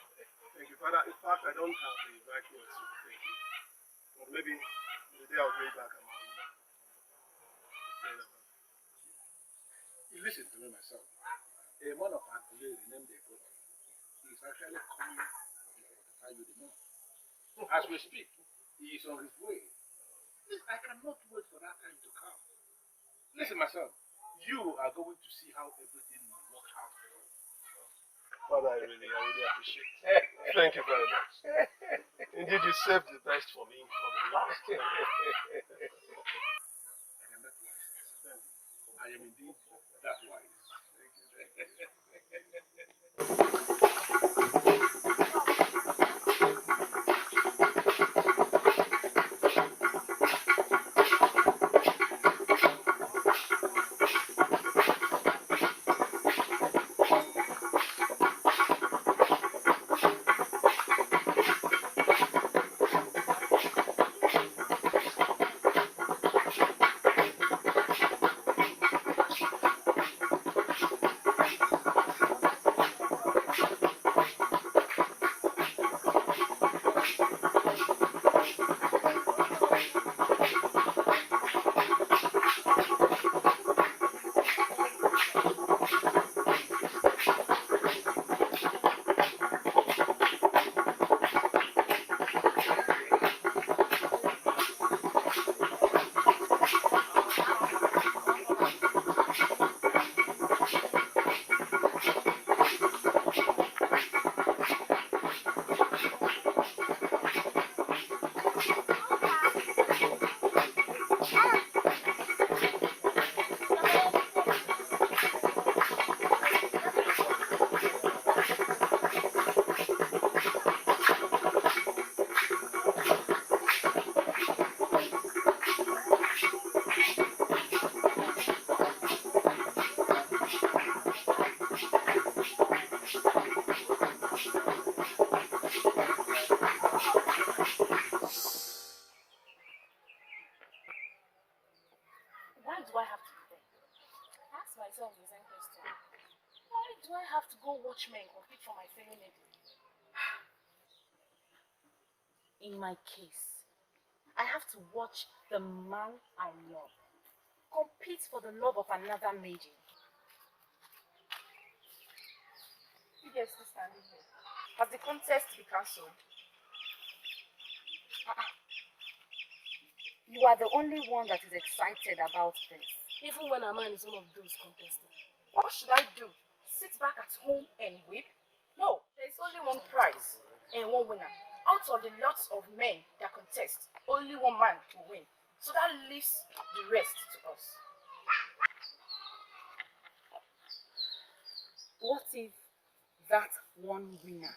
Thank you, Father. In fact, I don't have the right words to thank you. But maybe the day I'll bring back a man. You listen to me, my son. A man of Agule named the brother. He is actually coming to fortify you the more. As we speak, he is on his way. Please, I cannot wait for that time to come. Listen, my son, you are going to see how everything will work out. Father, I really appreciate it. Thank you very much. Indeed, you saved the best for me for the last time. I am that wise. I am indeed that wise. Why do I have to be there? Ask myself the same question. Why do I have to go watch men compete for my fellow lady? In my case, I have to watch the man I love compete for the love of another maiden. You guys still standing here. Has the contest been cancelled? You are the only one that is excited about this. Even when a man is one of those contesting. What should I do? Sit back at home and weep? No, there is only one prize and one winner. Out of the lots of men that contest, only one man will win. So that leaves the rest to us. What if that one winner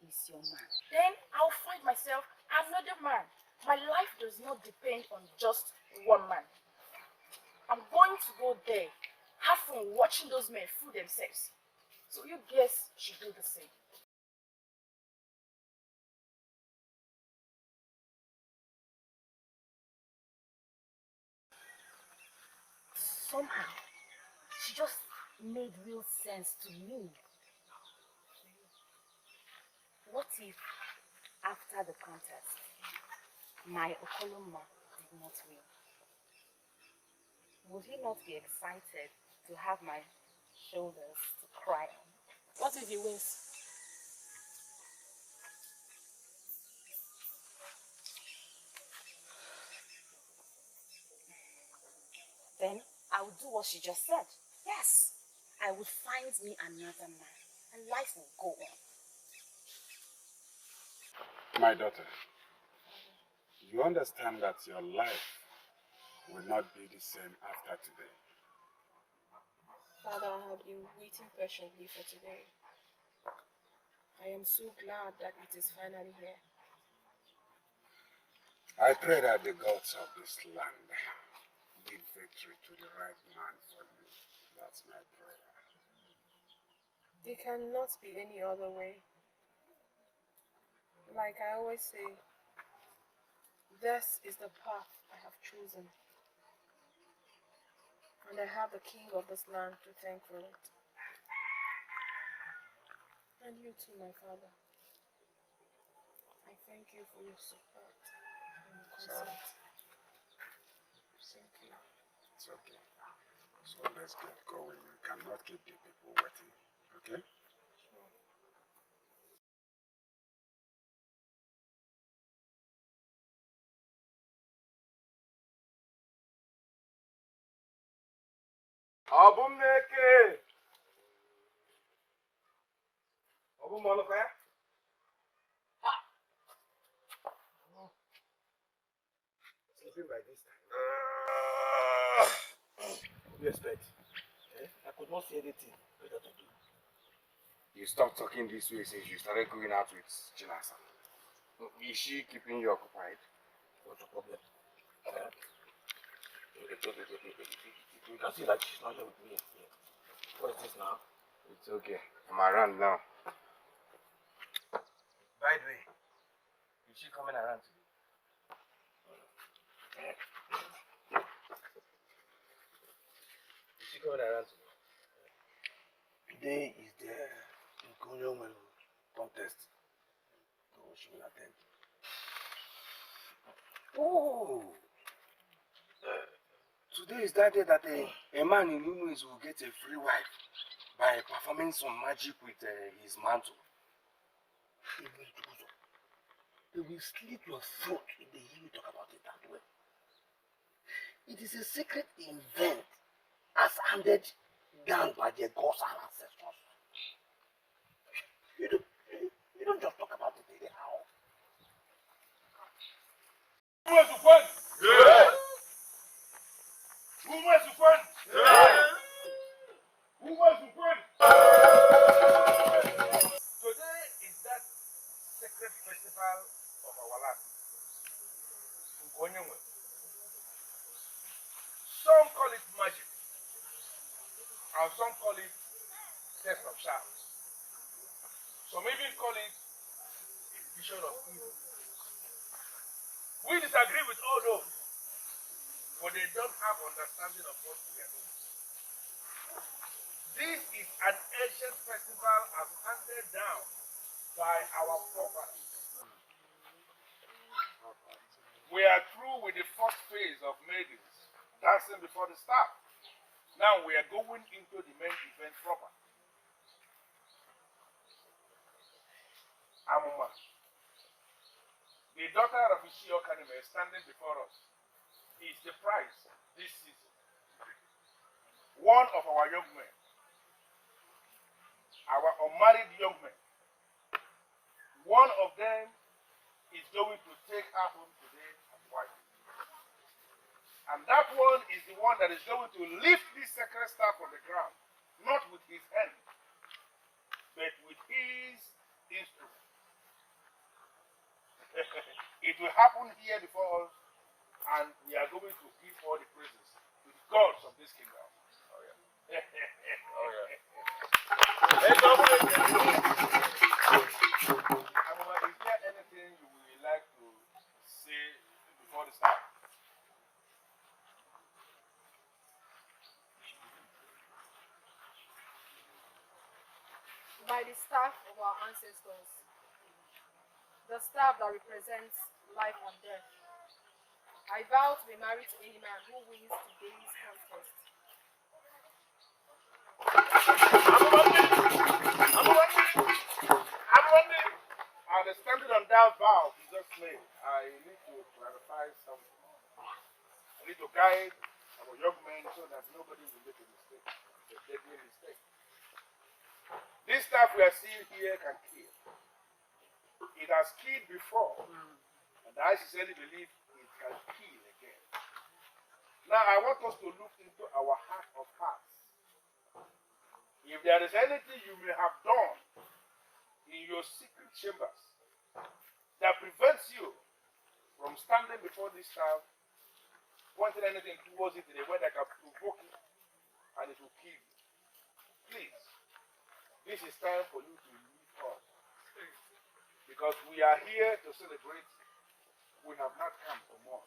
is your man? Then I'll find myself another man. My life does not depend on just one man. I'm going to go there, have fun watching those men fool themselves. So you guys should do the same. somehow, she just made real sense to me. What if, after the contest, my Okoloma did not win? Would he not be excited to have my shoulders to cry on? What if he wins? Then I would do what she just said. Yes, I would find me another man and life will go on. My daughter, you understand that your life will not be the same after today. Father, I have been waiting patiently for today. I am so glad that it is finally here. I pray that the gods of this land give victory to the right man for you. That's my prayer. It cannot be any other way. Like I always say, this is the path I have chosen. And I have the king of this land to thank for it. And you too, my father. I thank you for your support and your consent. Thank you. It's okay. So let's get going. We cannot keep the people waiting. Okay? Sure. Obumneke! Obumoloka? Sleeping by this time. What do you expect? I could not see anything better to do. You stopped talking this way since you started going out with Chinasa. Is she keeping you occupied? What's the problem? You can see that she's not here with me. What is this now? It's okay. I'm around now. By the way, is she coming around today? Is she coming around today? Today is the Nigerian contest. So she will attend. Oh! Today is that day that a man in Ugezu will get a free wife by performing some magic with his mantle. They will slit your throat if they hear you talk about it that way. It is a secret event as handed down by their gods and ancestors. You don't just talk about it anyhow. Yeah. Woman Supreme! Yeah. Woman Supreme! Today is that sacred festival of our land. Some call it magic, and some call it test of charms. Some even call it a vision of evil. We disagree with all those, but they don't have understanding of what we are doing. This is an ancient festival as handed down by our forefathers. We are through with the first phase of maidens dancing before the start. Now we are going into the main event proper. Amuma, the daughter of Ishio Kanime, standing before us, is the prize this season. One of our young men, our unmarried young men, one of them is going to take her home today as wife. And that one is the one that is going to lift this sacred staff from the ground, not with his hand, but with his instrument. It will happen here before us, and we are going to give all the praises to the gods of this kingdom. Oh yeah. Oh yeah. Let's go. Amuma, is there anything you would like to say before the start? by the staff of our ancestors, the staff that represents life and death, I vow to be married to any man who wins today's contest. And standing on that vow you just made, I need to clarify something. I need to guide our young men so that nobody will make a mistake, a deadly mistake. This stuff we are seeing here can kill. It has killed before, and I sincerely believe it can kill again. Now I want us to look into our heart of hearts. If there is anything you may have done in your secret chambers that prevents you from standing before this child, pointing anything towards it in a way that can provoke it, and it will kill you. Please, this is time for you to leave us. Because we are here to celebrate. We have not come for more.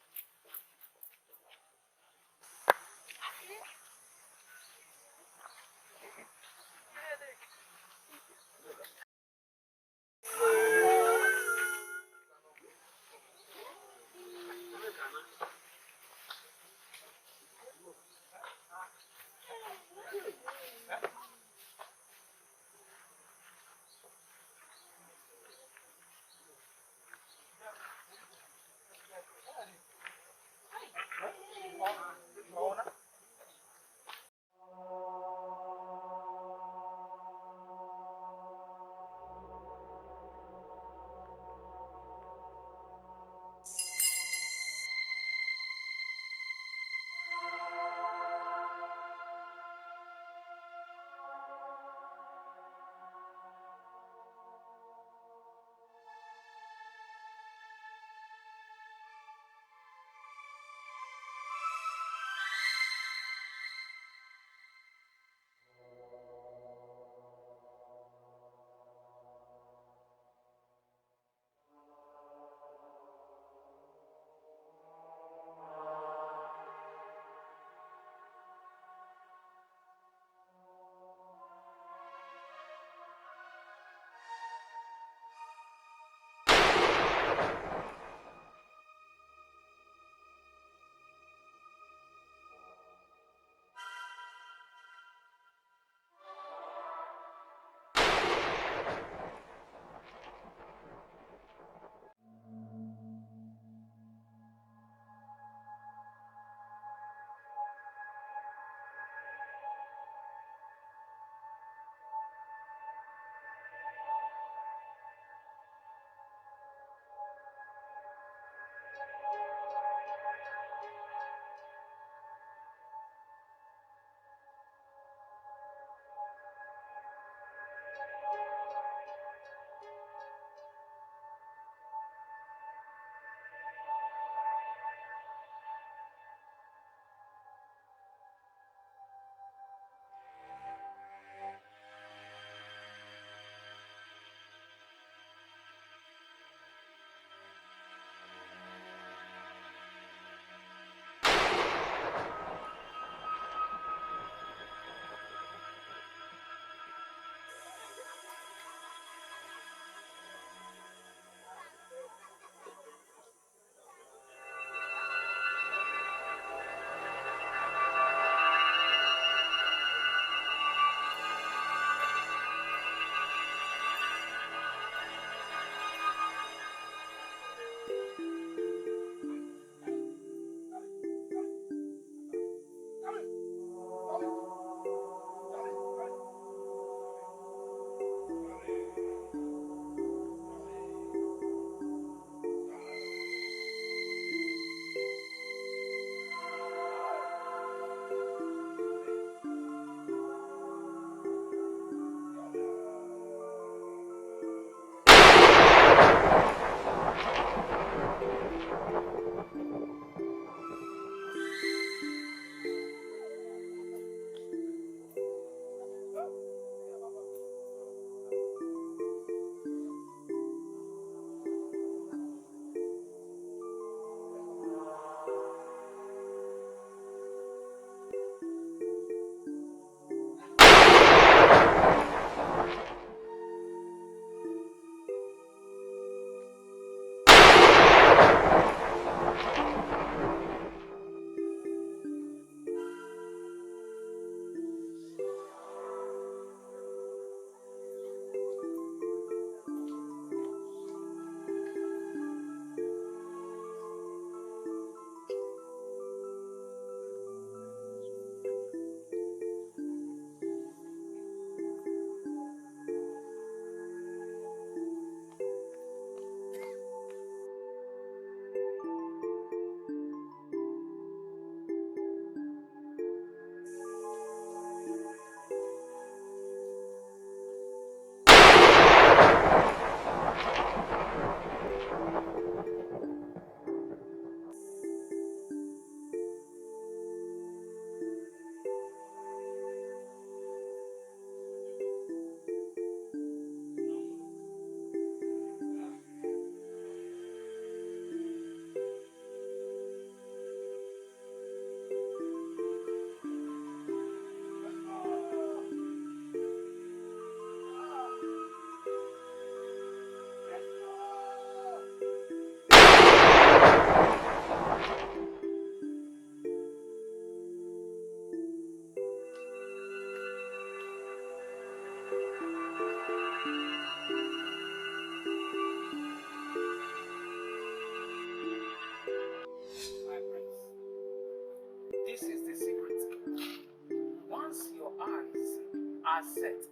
are set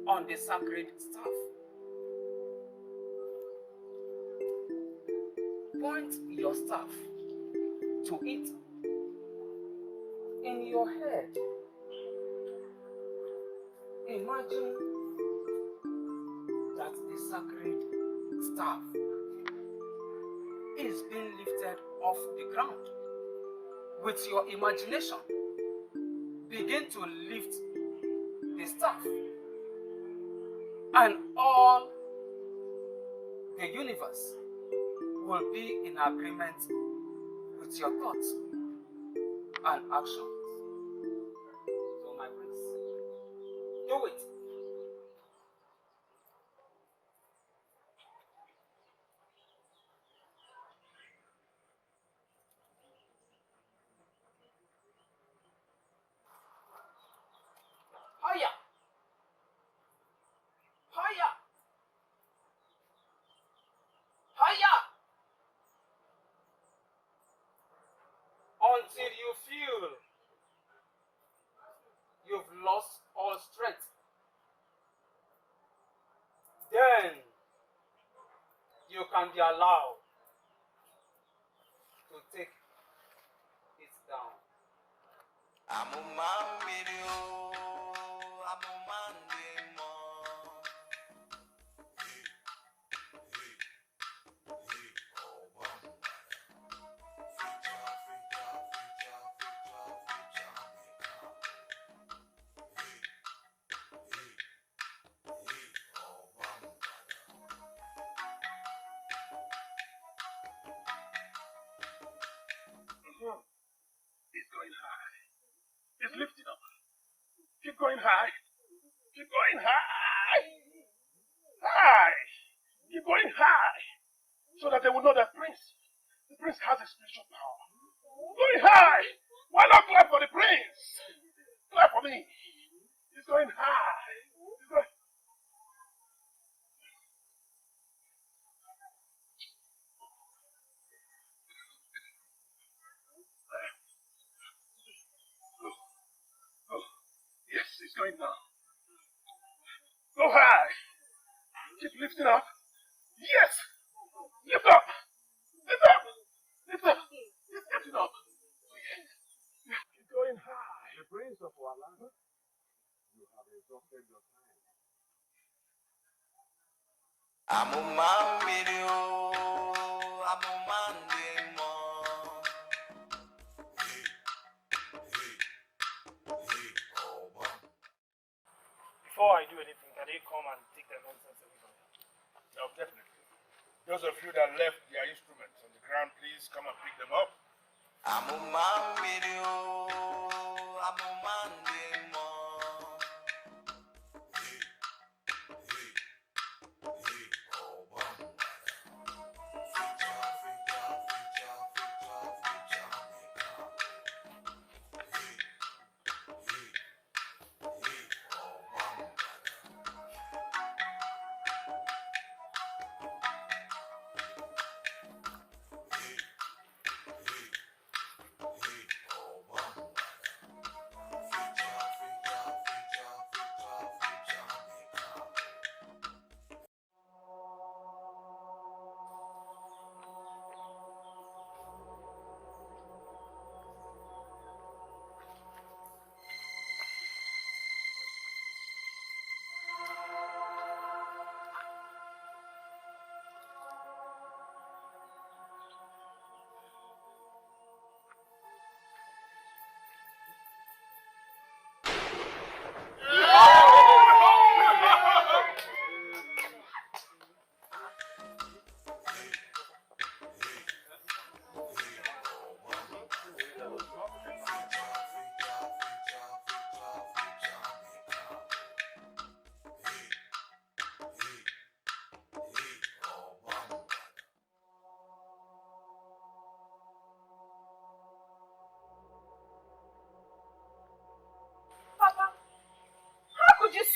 on the sacred staff. Point your staff to it. In your head, imagine that the sacred staff is being lifted off the ground. With your imagination, begin to lift the staff, and all the universe will be in agreement with your thoughts and actions. So my prince, do it. Higher! Higher! Higher! Until you feel you've lost all strength. Then you can be allowed to take it down. It's going high. It's lifting up. Keep going high. Keep going high. High. Keep going high. So that they will know that the prince has a spiritual power. Going high. Why not clap for the prince? Clap for me. He's going high. He's going... Oh, yes, it's going now. Go high. Keep lifting up. Yes. Lift up. Lift up. Lift up. It's getting up. Keep going high. The prince of our land, you have exhausted your time. Before I do anything, can they come and take their nonsense away from me? No, definitely. Those of you that left their instruments on the ground, please come and pick them up.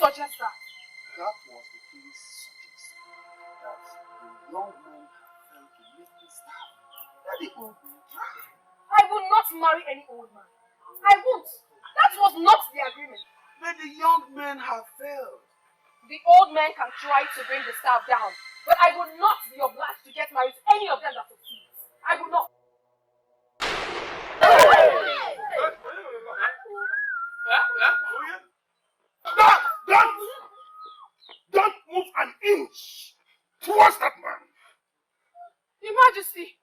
suggest that? That was the king's suggestion, that the young man had failed to make the staff. Let the old man try. I will not marry any old man. I won't. That was not the agreement. But the young men have failed. The old men can try to bring the staff down, but I will not be obliged to get married to any of them that succeeds. I will not. Don't move an inch towards that man. Your Majesty,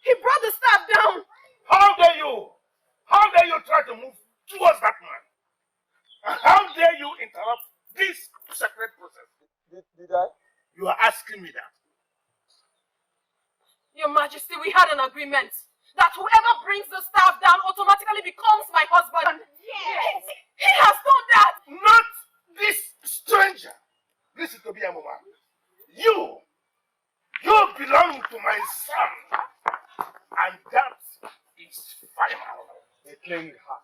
he brought the staff down. How dare you? How dare you try to move towards that man? And how dare you interrupt this sacred process? Did I? You are asking me that. Your Majesty, we had an agreement that whoever brings the staff down automatically becomes my husband. Yes. He has done that. Not this stranger. This is to be a woman. You belong to my son. And that is final. The king has